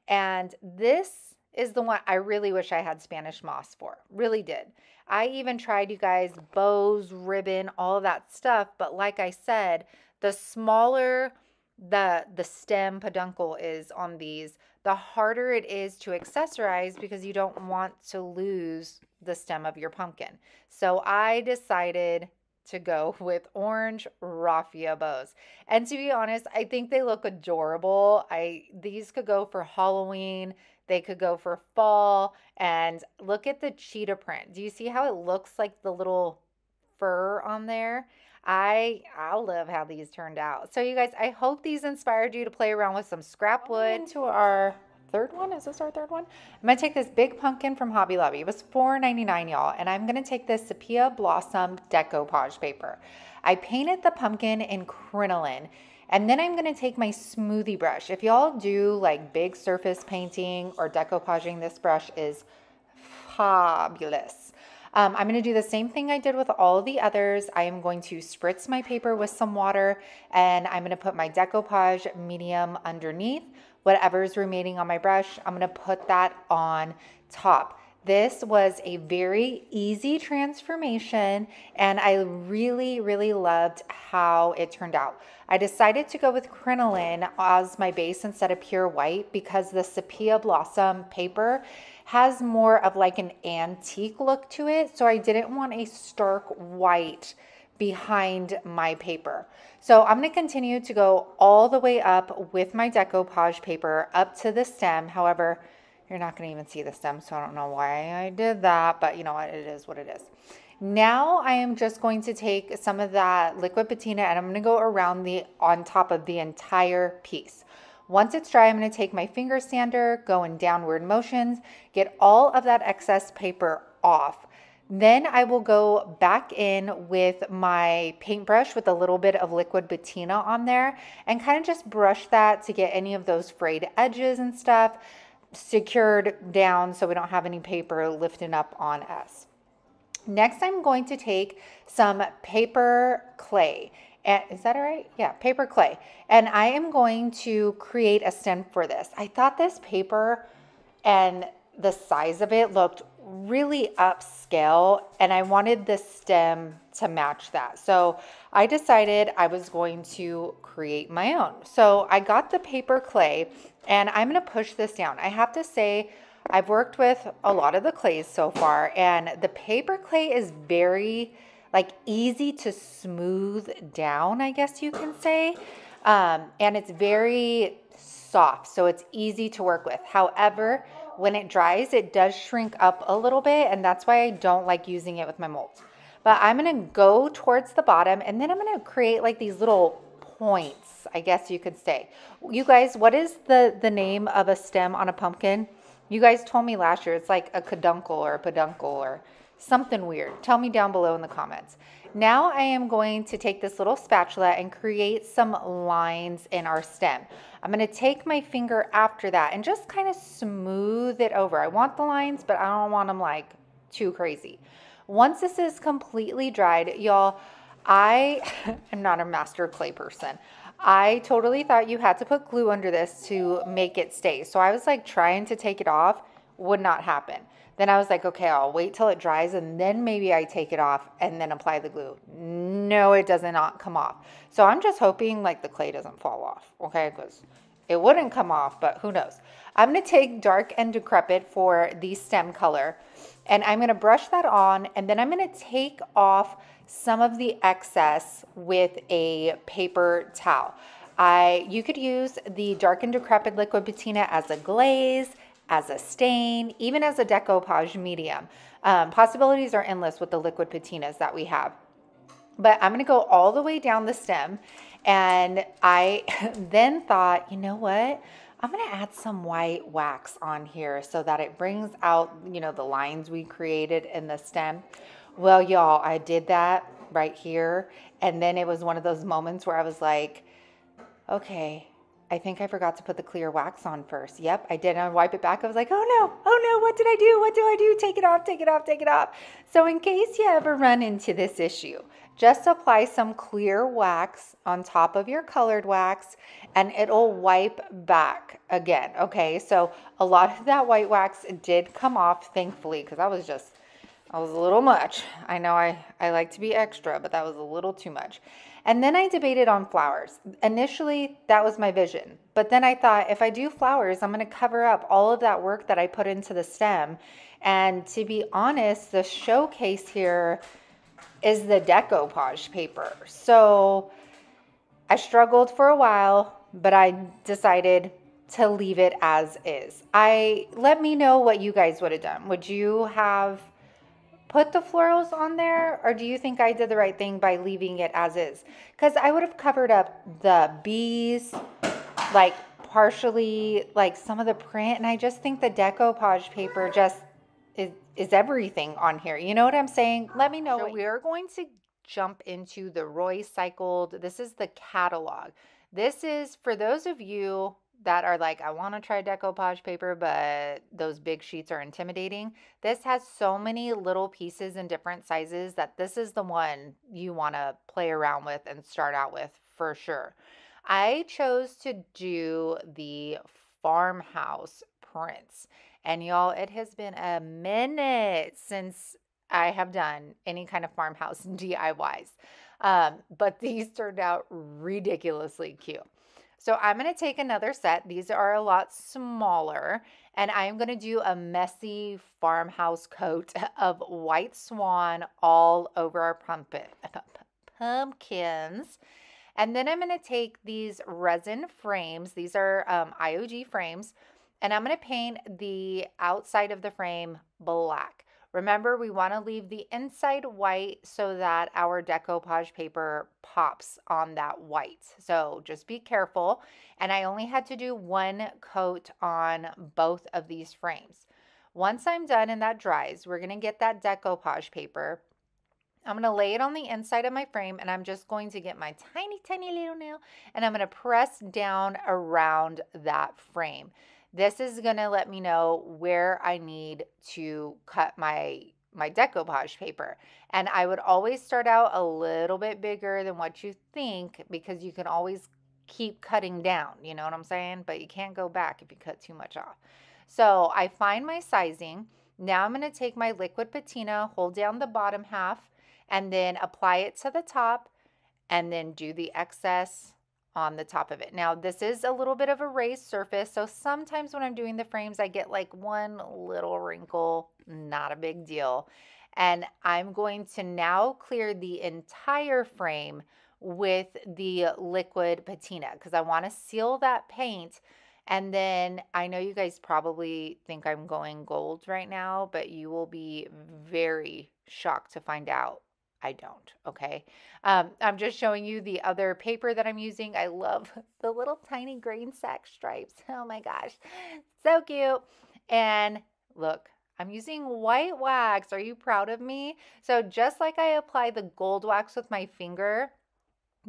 And this is the one I really wish I had Spanish moss for. Really did. I even tried, you guys, bows, ribbon, all of that stuff. But like I said, the smaller the stem peduncle is on these, the harder it is to accessorize because you don't want to lose the stem of your pumpkin. So I decided to go with orange raffia bows. And to be honest, I think they look adorable. These could go for Halloween. They could go for fall. And look at the cheetah print. Do you see how it looks like the little fur on there? I love how these turned out. So you guys, I hope these inspired you to play around with some scrap wood. Into our third one. Is this our third one? I'm going to take this big pumpkin from Hobby Lobby. It was $4.99, y'all. And I'm going to take this Sepia Blossom decoupage paper. I painted the pumpkin in crinoline. And then I'm going to take my smoothie brush. If y'all do like big surface painting or decoupaging, this brush is fabulous. I'm going to do the same thing I did with all the others. I am going to spritz my paper with some water, and I'm going to put my decoupage medium underneath. Whatever's remaining on my brush, I'm going to put that on top. This was a very easy transformation, and I really, really loved how it turned out. I decided to go with crinoline as my base instead of pure white because the Sepia Blossom paper has more of like an antique look to it. So I didn't want a stark white behind my paper. So I'm going to continue to go all the way up with my decoupage paper up to the stem. However, you're not going to even see the stem, so I don't know why I did that, but you know what? It is what it is. Now I am just going to take some of that liquid patina, and I'm going to go around on top of the entire piece. Once it's dry, I'm going to take my finger sander, go in downward motions, get all of that excess paper off. Then I will go back in with my paintbrush with a little bit of liquid patina on there and kind of just brush that to get any of those frayed edges and stuff secured down so we don't have any paper lifting up on us. Next, I'm going to take some paper clay. Is that all right? Yeah, paper clay. And I am going to create a stem for this. I thought this paper and the size of it looked really upscale, and I wanted the stem to match that. So I decided I was going to create my own. So I got the paper clay, and I'm going to push this down. I have to say, I've worked with a lot of the clays so far, and the paper clay is very easy to smooth down, I guess you can say. And it's very soft, so it's easy to work with. However, when it dries, it does shrink up a little bit, and that's why I don't like using it with my molds. But I'm gonna go towards the bottom, and then I'm gonna create like these little points, I guess you could say. You guys, what is the name of a stem on a pumpkin? You guys told me last year it's like a peduncle or a peduncle or something weird. Tell me down below in the comments. Now I am going to take this little spatula and create some lines in our stem. I'm going to take my finger after that and just kind of smooth it over. I want the lines, but I don't want them like too crazy. Once this is completely dried, y'all, I am not a master clay person. I totally thought you had to put glue under this to make it stay. So I was like trying to take it off, would not happen. Then I was like, okay, I'll wait till it dries and then maybe I take it off and then apply the glue. No, it does not come off. So I'm just hoping like the clay doesn't fall off, okay? Because it wouldn't come off, but who knows? I'm gonna take dark and decrepit for the stem color, and I'm gonna brush that on, and then I'm gonna take off some of the excess with a paper towel. You could use the dark and decrepit liquid patina as a glaze, as a stain, even as a decoupage medium. Possibilities are endless with the liquid patinas that we have. But I'm gonna go all the way down the stem, and I then thought, you know what? I'm gonna add some white wax on here so that it brings out, you know, the lines we created in the stem. Well, y'all, I did that right here, and then it was one of those moments where I was like, okay, I think I forgot to put the clear wax on first. Yep, I did. I wipe it back. I was like, oh no, what did I do? What do I do? Take it off, take it off, take it off. So in case you ever run into this issue, just apply some clear wax on top of your colored wax and it'll wipe back again. Okay, so a lot of that white wax did come off, thankfully, because I was a little much. I know I like to be extra, but that was a little too much. And then I debated on flowers. Initially, that was my vision. But then I thought, if I do flowers, I'm going to cover up all of that work that I put into the stem. And to be honest, the showcase here is the decoupage paper. So I struggled for a while, but I decided to leave it as is. Let me know what you guys would have done. Would you have put the florals on there, or do you think I did the right thing by leaving it as is? Because I would have covered up the bees, like partially, like some of the print, and I just think the decoupage paper just is everything on here. You know what I'm saying? Let me know. So we are going to jump into the Roy Cycled. This is the catalog. This is for those of you that are like, I want to try decoupage paper, but those big sheets are intimidating. This has so many little pieces in different sizes that this is the one you want to play around with and start out with for sure. I chose to do the farmhouse prints. And y'all, it has been a minute since I have done any kind of farmhouse DIYs. But these turned out ridiculously cute. So I'm going to take another set. These are a lot smaller, and I'm going to do a messy farmhouse coat of white swan all over our pumpkins. And then I'm going to take these resin frames. These are IOG frames, and I'm going to paint the outside of the frame black. Remember, we want to leave the inside white so that our decoupage paper pops on that white. So just be careful. And I only had to do one coat on both of these frames. Once I'm done and that dries, we're going to get that decoupage paper. I'm going to lay it on the inside of my frame, and I'm just going to get my tiny, tiny little nail, and I'm going to press down around that frame. This is going to let me know where I need to cut my decoupage paper. And I would always start out a little bit bigger than what you think, because you can always keep cutting down, you know what I'm saying? But you can't go back if you cut too much off. So I find my sizing. Now I'm going to take my liquid patina, hold down the bottom half, and then apply it to the top, and then do the excess on the top of it. Now this is a little bit of a raised surface, so sometimes when I'm doing the frames I get like one little wrinkle, not a big deal. And I'm going to now clear the entire frame with the liquid patina because I want to seal that paint. And then I know you guys probably think I'm going gold right now, but you will be very shocked to find out I don't, okay? I'm just showing you the other paper that I'm using. I love the little tiny grain sack stripes. Oh my gosh, so cute. And look, I'm using white wax. Are you proud of me? So just like I apply the gold wax with my finger,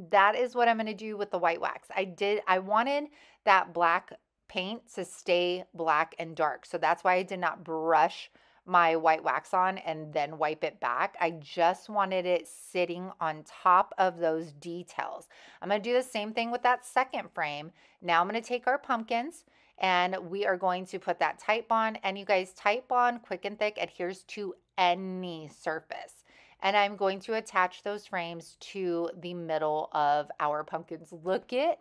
that is what I'm going to do with the white wax. I wanted that black paint to stay black and dark. So that's why I did not brush my white wax on and then wipe it back. I just wanted it sitting on top of those details. I'm going to do the same thing with that second frame. Now I'm going to take our pumpkins and we are going to put that Tite Bond. And you guys, Tite Bond Quick and Thick adheres to any surface. And I'm going to attach those frames to the middle of our pumpkins. Look at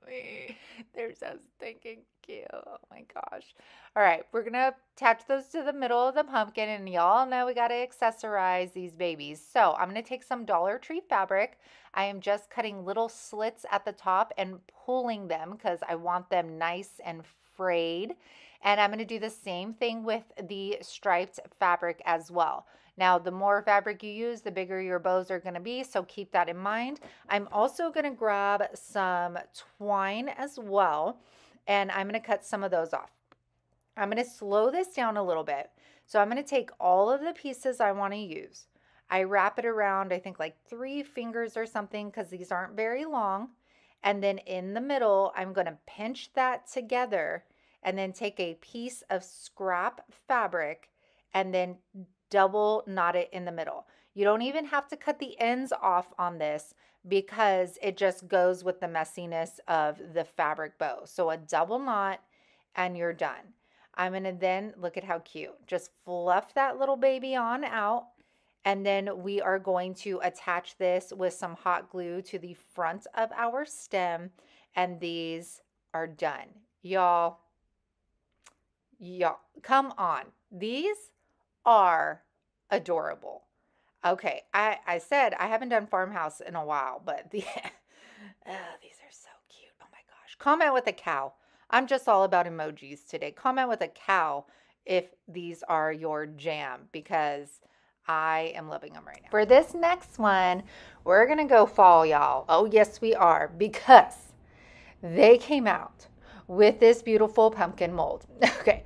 me. They're so stinking cute. Oh my gosh. All right, we're going to attach those to the middle of the pumpkin. And y'all know we got to accessorize these babies. So I'm going to take some Dollar Tree fabric. I am just cutting little slits at the top and pulling them because I want them nice and frayed. And I'm going to do the same thing with the striped fabric as well. Now, the more fabric you use, the bigger your bows are going to be, so keep that in mind. I'm also going to grab some twine as well, and I'm going to cut some of those off. I'm going to slow this down a little bit. So I'm going to take all of the pieces I want to use. I wrap it around, I think like 3 fingers or something because these aren't very long. And then in the middle, I'm going to pinch that together and then take a piece of scrap fabric and then double knot it in the middle. You don't even have to cut the ends off on this because it just goes with the messiness of the fabric bow. So a double knot and you're done. I'm going to then, look at how cute, just fluff that little baby on out. And then we are going to attach this with some hot glue to the front of our stem. And these are done. Y'all, come on. These are adorable. Okay, I said I haven't done farmhouse in a while, but these are so cute. Oh my gosh. Comment with a cow. I'm just all about emojis today. Comment with a cow if these are your jam because I am loving them right now. For this next one, we're going to go fall, y'all. Oh, yes, we are, because they came out with this beautiful pumpkin mold. Okay,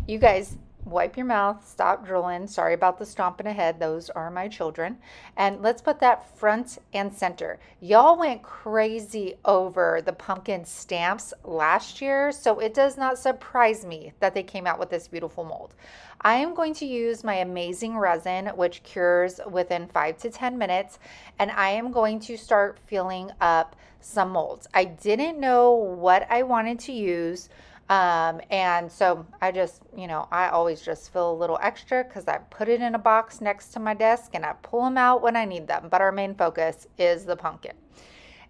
you guys, wipe your mouth, stop drooling. Sorry about the stomping ahead. Those are my children. And let's put that front and center. Y'all went crazy over the pumpkin stamps last year, so it does not surprise me that they came out with this beautiful mold. I am going to use my amazing resin, which cures within 5 to 10 minutes, and I am going to start filling up some molds. I didn't know what I wanted to use. And so I just, I always just fill a little extra because I put it in a box next to my desk and I pull them out when I need them. But our main focus is the pumpkin.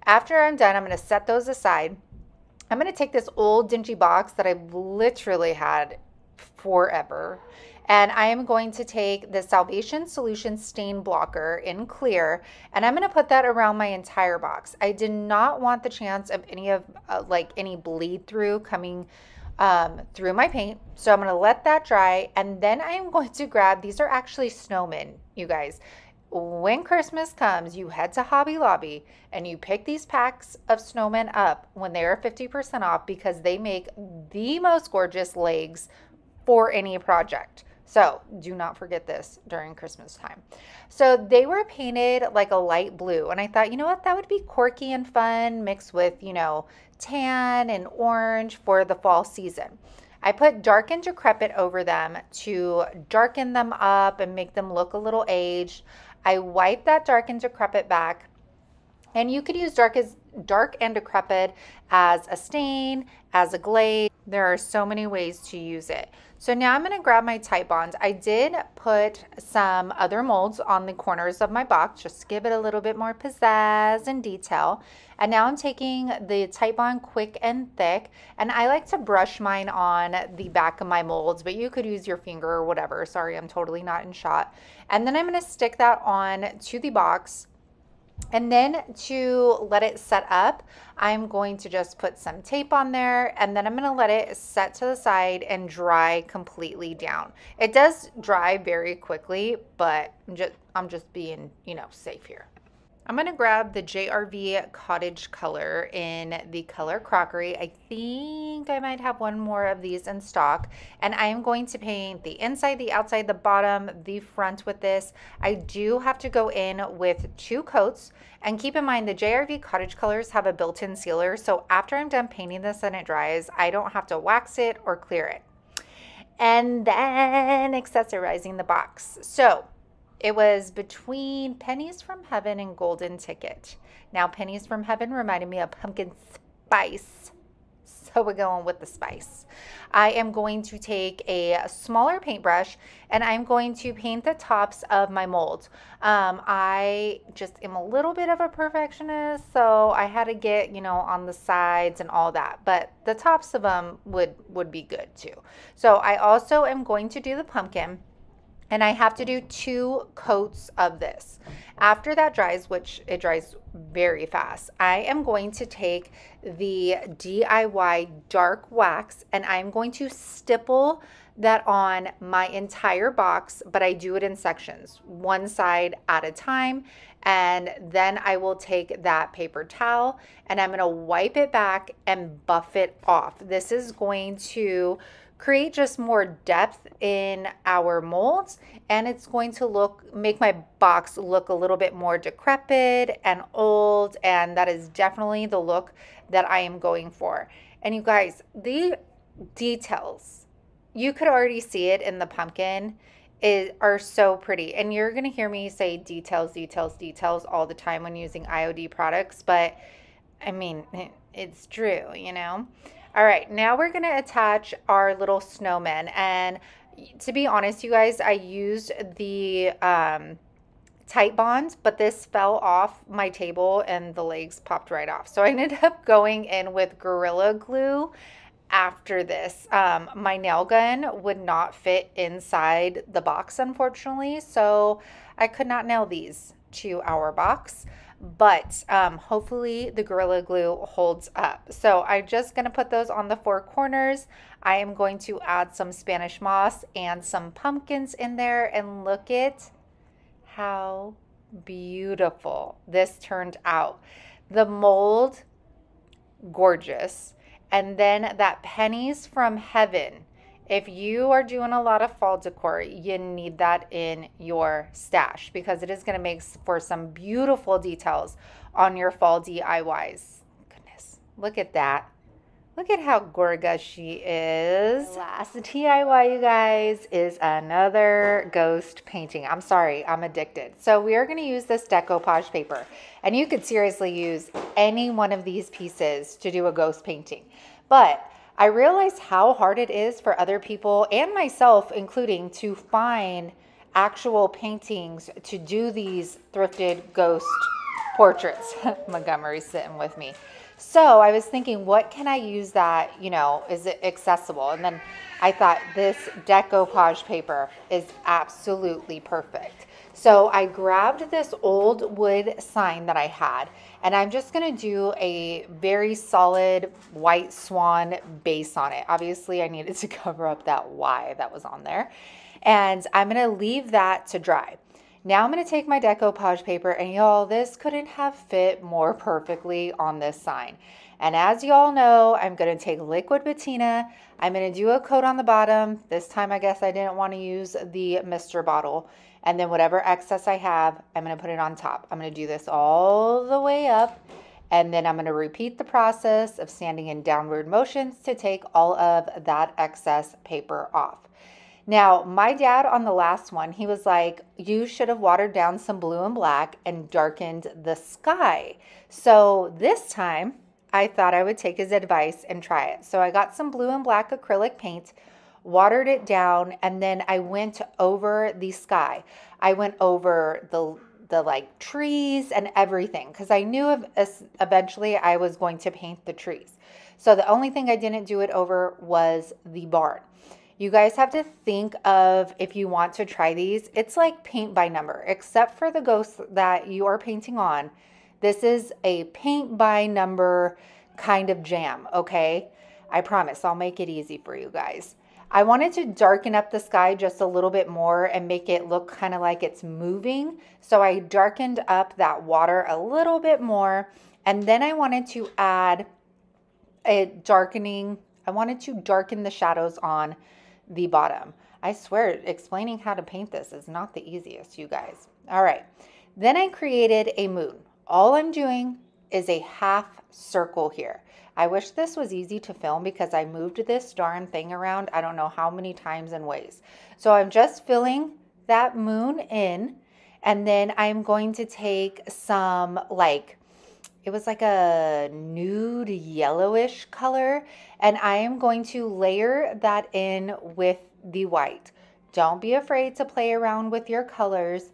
After I'm done, I'm going to set those aside. I'm going to take this old dingy box that I've literally had forever. And I am going to take the Salvation Solution Stain Blocker in clear, and I'm going to put that around my entire box. I did not want the chance of any bleed through coming through my paint. So I'm going to let that dry, and then I am going to grab, these are actually snowmen, you guys. When Christmas comes, you head to Hobby Lobby and you pick these packs of snowmen up when they are 50% off because they make the most gorgeous legs for any project. So do not forget this during Christmas time. So they were painted like a light blue. And I thought, you know what, that would be quirky and fun mixed with, tan and orange for the fall season. I put dark and decrepit over them to darken them up and make them look a little aged. I wiped that dark and decrepit back. And you could use dark and decrepit as a stain, as a glaze. There are so many ways to use it. So now I'm going to grab my Tite Bond. I did put some other molds on the corners of my box just to give it a little bit more pizzazz and detail. And now I'm taking the Tite Bond Quick and Thick, and I like to brush mine on the back of my molds, but you could use your finger or whatever. Sorry, I'm totally not in shot. And then I'm going to stick that on to the box. And then to let it set up, I'm going to just put some tape on there, and then I'm going to let it set to the side and dry completely down. It does dry very quickly, but I'm just being, safe here. I'm going to grab the JRV Cottage color in the color Crockery. I think I might have one more of these in stock. And I am going to paint the inside, the outside, the bottom, the front with this. I do have to go in with 2 coats. And keep in mind, the JRV Cottage colors have a built-in sealer. So after I'm done painting this and it dries, I don't have to wax it or clear it. And then accessorizing the box. So it was between Pennies from Heaven and Golden Ticket. Now, Pennies from Heaven reminded me of pumpkin spice, so we're going with the spice. I am going to take a smaller paintbrush and I'm going to paint the tops of my molds. I just am a little bit of a perfectionist, so I had to get, on the sides and all that, but the tops of them would be good too. So I also am going to do the pumpkin. And I have to do 2 coats of this. After that dries, which it dries very fast, I am going to take the DIY dark wax and I'm going to stipple that on my entire box, but I do it in sections, one side at a time. And then I will take that paper towel and I'm going to wipe it back and buff it off. This is going to create just more depth in our molds, and it's going to make my box look a little bit more decrepit and old, and that is definitely the look that I am going for. And you guys, the details, you could already see it in the pumpkin, are so pretty. And you're going to hear me say details, details, details all the time when using IOD products, but I mean, it's true, All right, now we're gonna attach our little snowman. And to be honest, you guys, I used the tight bond, but this fell off my table and the legs popped right off. So I ended up going in with Gorilla Glue after this. My nail gun would not fit inside the box, unfortunately, so I could not nail these to our box. But hopefully the Gorilla Glue holds up. So I'm just going to put those on the 4 corners. I am going to add some Spanish moss and some pumpkins in there, and look at how beautiful this turned out. The mold, gorgeous. And then that Pennies from Heaven. If you are doing a lot of fall decor, you need that in your stash because it is going to make for some beautiful details on your fall DIYs. Goodness, look at that. Look at how gorgeous she is. The last DIY, you guys, is another ghost painting. I'm sorry, I'm addicted. So we are going to use this decoupage paper. And you could seriously use any one of these pieces to do a ghost painting. But I realize how hard it is for other people and myself including to find actual paintings to do these thrifted ghost portraits. Montgomery's sitting with me. So I was thinking, what can I use that, is it accessible? And then I thought this decoupage paper is absolutely perfect. So I grabbed this old wood sign that I had, and I'm just going to do a very solid white swan base on it. Obviously, I needed to cover up that Y that was on there. And I'm going to leave that to dry. Now I'm going to take my decoupage paper, and y'all, this couldn't have fit more perfectly on this sign. And as y'all know, I'm going to take liquid patina. I'm going to do a coat on the bottom. This time, I guess I didn't want to use the Mister bottle. And then whatever excess I have, I'm going to put it on top. I'm going to do this all the way up. And then I'm going to repeat the process of sanding in downward motions to take all of that excess paper off. Now, my dad on the last one, he was like, you should have watered down some blue and black and darkened the sky. So this time, I thought I would take his advice and try it. So I got some blue and black acrylic paint, watered it down, and then I went over the sky. I went over the like trees and everything because I knew eventually I was going to paint the trees. So the only thing I didn't do it over was the barn. You guys have to think of, if you want to try these, it's like paint by number, except for the ghost that you are painting on. This is a paint by number kind of jam, okay? I promise I'll make it easy for you guys. I wanted to darken up the sky just a little bit more and make it look kind of like it's moving. So I darkened up that water a little bit more. And then I wanted to add a darkening. I wanted to darken the shadows on the bottom. I swear, explaining how to paint this is not the easiest, you guys. All right. Then I created a moon. All I'm doing is a half circle here. I wish this was easy to film because I moved this darn thing around I don't know how many times and ways. So I'm just filling that moon in, and then I'm going to take some, like, it was like a nude yellowish color, and I am going to layer that in with the white. Don't be afraid to play around with your colors.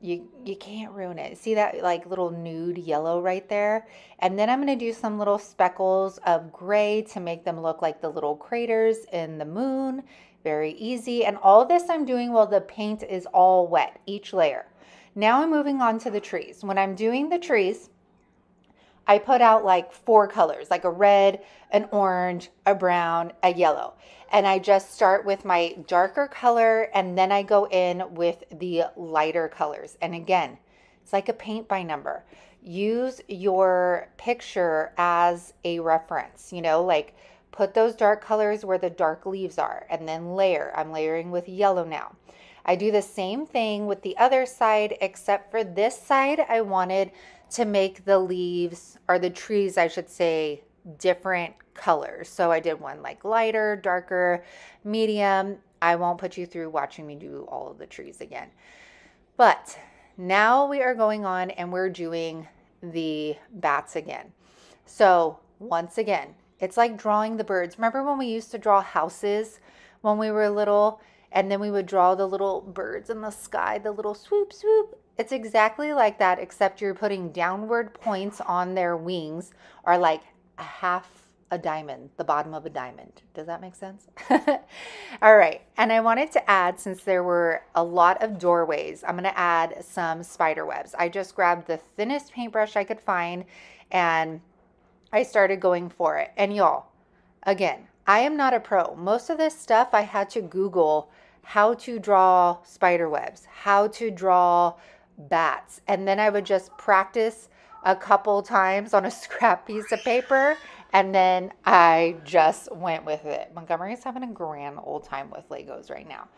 You can't ruin it. See that like little nude yellow right there? And then I'm going to do some little speckles of gray to make them look like the little craters in the moon. Very easy. And all this I'm doing while the paint is all wet, each layer. Now I'm moving on to the trees. When I'm doing the trees, I put out like 4 colors, like a red, an orange, a brown, a yellow. And I just start with my darker color, and then I go in with the lighter colors. And again, it's like a paint by number. Use your picture as a reference, you know, like put those dark colors where the dark leaves are, and then layer. I'm layering with yellow now. I do the same thing with the other side, except for this side, I wanted to make the leaves, or the trees, I should say, different colors. So I did one like lighter, darker, medium. I won't put you through watching me do all of the trees again. But now we are going on and we're doing the bats again. So once again, it's like drawing the birds. Remember when we used to draw houses when we were little, and then we would draw the little birds in the sky, the little swoop, swoop. It's exactly like that, except you're putting downward points on their wings, or like a half a diamond, the bottom of a diamond. Does that make sense? All right. And I wanted to add, since there were a lot of doorways, I'm going to add some spider webs. I just grabbed the thinnest paintbrush I could find and I started going for it. And y'all, again, I am not a pro. Most of this stuff I had to Google how to draw spider webs, how to draw bats. And then I would just practice a couple times on a scrap piece of paper, and then I just went with it. Montgomery's having a grand old time with Legos right now.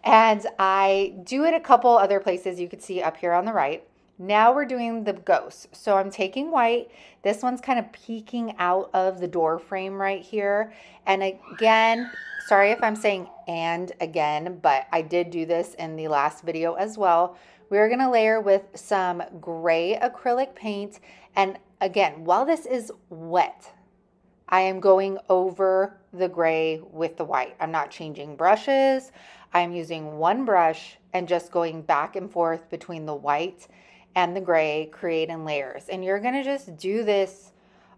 And I do it a couple other places you could see up here on the right. Now we're doing the ghosts. So I'm taking white. This one's kind of peeking out of the door frame right here. And again, sorry if I'm saying and again, but I did do this in the last video as well. We're going to layer with some gray acrylic paint. And again, while this is wet, I am going over the gray with the white. I'm not changing brushes. I'm using one brush and just going back and forth between the white and the gray, creating layers. And you're going to just do this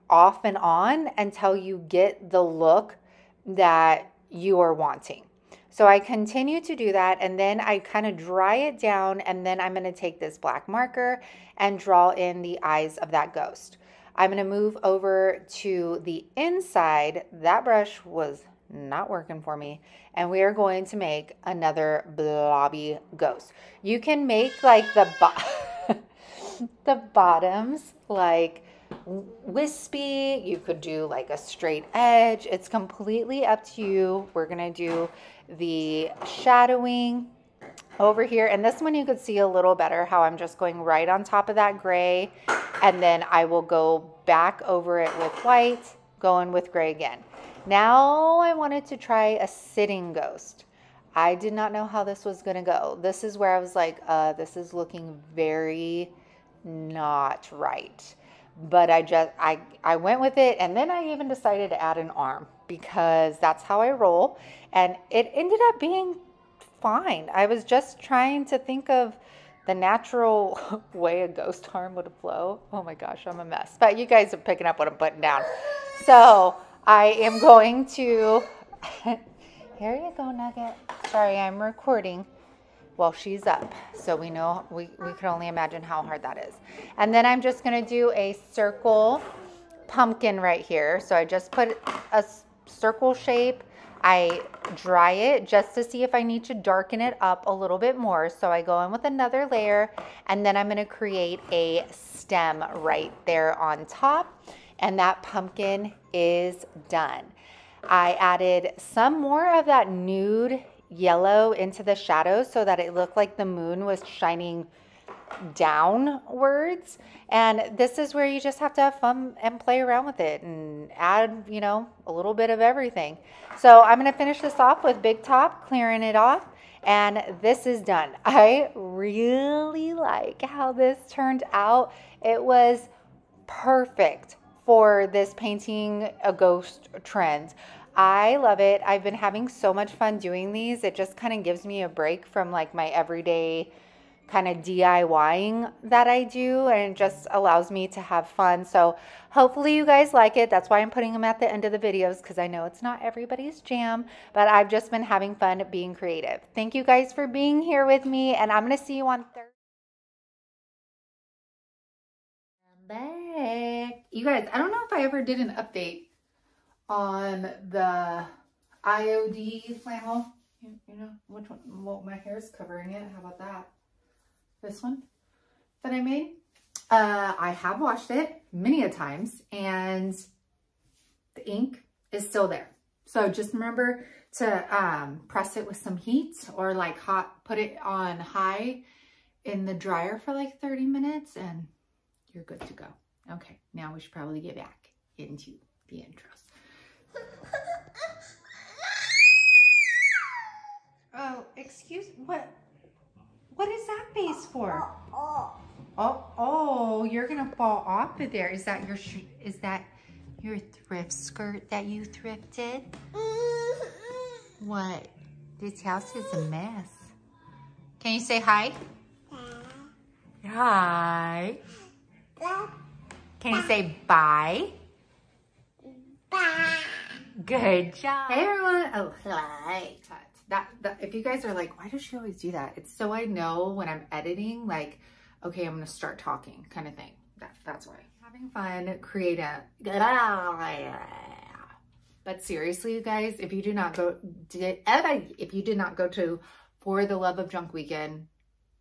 off and on until you get the look that you are wanting. So I continue to do that, and then I kind of dry it down, and then I'm going to take this black marker and draw in the eyes of that ghost. I'm going to move over to the inside. That brush was not working for me, and we are going to make another blobby ghost. You can make like the bottoms like wispy. You could do like a straight edge. It's completely up to you. We're going to do the shadowing over here, and this one you could see a little better how I'm just going right on top of that gray, and then I will go back over it with white, going with gray again. Now I wanted to try a sitting ghost. I did not know how this was going to go. This is where I was like, this is looking very not right. But I went with it, and then I even decided to add an arm because that's how I roll, and it ended up being fine. I was just trying to think of the natural way a ghost arm would flow. Oh my gosh, I'm a mess. But you guys are picking up what I'm putting down. So I am going to, Here you go, Nugget. Sorry, I'm recording while she's up. So we know, we can only imagine how hard that is. And then I'm just gonna do a circle pumpkin right here. So I just put a circle shape. I dry it just to see if I need to darken it up a little bit more. So I go in with another layer, and then I'm gonna create a stem right there on top. And that pumpkin is done. I added some more of that nude yellow into the shadows so that it looked like the moon was shining downwards. And this is where you just have to have fun and play around with it and add, you know, a little bit of everything. So I'm going to finish this off with Big Top, clearing it off. And this is done. I really like how this turned out. It was perfect for this painting a ghost trend. I love it. I've been having so much fun doing these. It just kind of gives me a break from like my everyday kind of DIYing that I do, and it just allows me to have fun. So hopefully you guys like it. That's why I'm putting them at the end of the videos, because I know it's not everybody's jam, but I've just been having fun being creative. Thank you guys for being here with me, and I'm going to see you on Thursday. Back. You guys, I don't know if I ever did an update on the IOD flannel. You know which one? Well, my hair is covering it. How about that? This one that I made. I have washed it many a times, and the ink is still there. So just remember to press it with some heat, or like put it on high in the dryer for like 30 minutes, and you're good to go. Okay, now we should probably get back into the intros. Oh, excuse, what is that face for? Oh, you're gonna fall off of there. Is that your thrift skirt that you thrifted? What? This house is a mess. Can you say hi? Hi. Can you say bye? Bye. Good job. Hey everyone. Oh, hi. That if you guys are like, why does she always do that? It's so I know when I'm editing, like, okay, I'm gonna start talking, kind of thing. That's why. Having fun, creative. But seriously, you guys, if you did not go to For the Love of Junk weekend,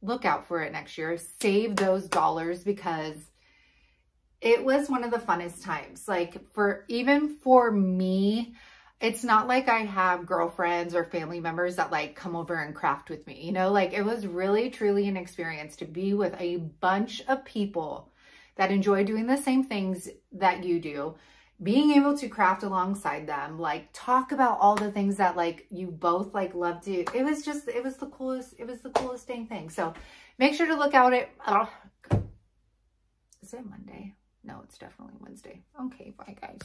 look out for it next year. Save those dollars, because it was one of the funnest times. Like even for me, it's not like I have girlfriends or family members that like come over and craft with me, you know, like it was really truly an experience to be with a bunch of people that enjoy doing the same things that you do, being able to craft alongside them, like talk about all the things that like you both like love to. It was the coolest dang thing. So make sure to look out at, is it Monday? No, it's definitely Wednesday. Okay, bye guys.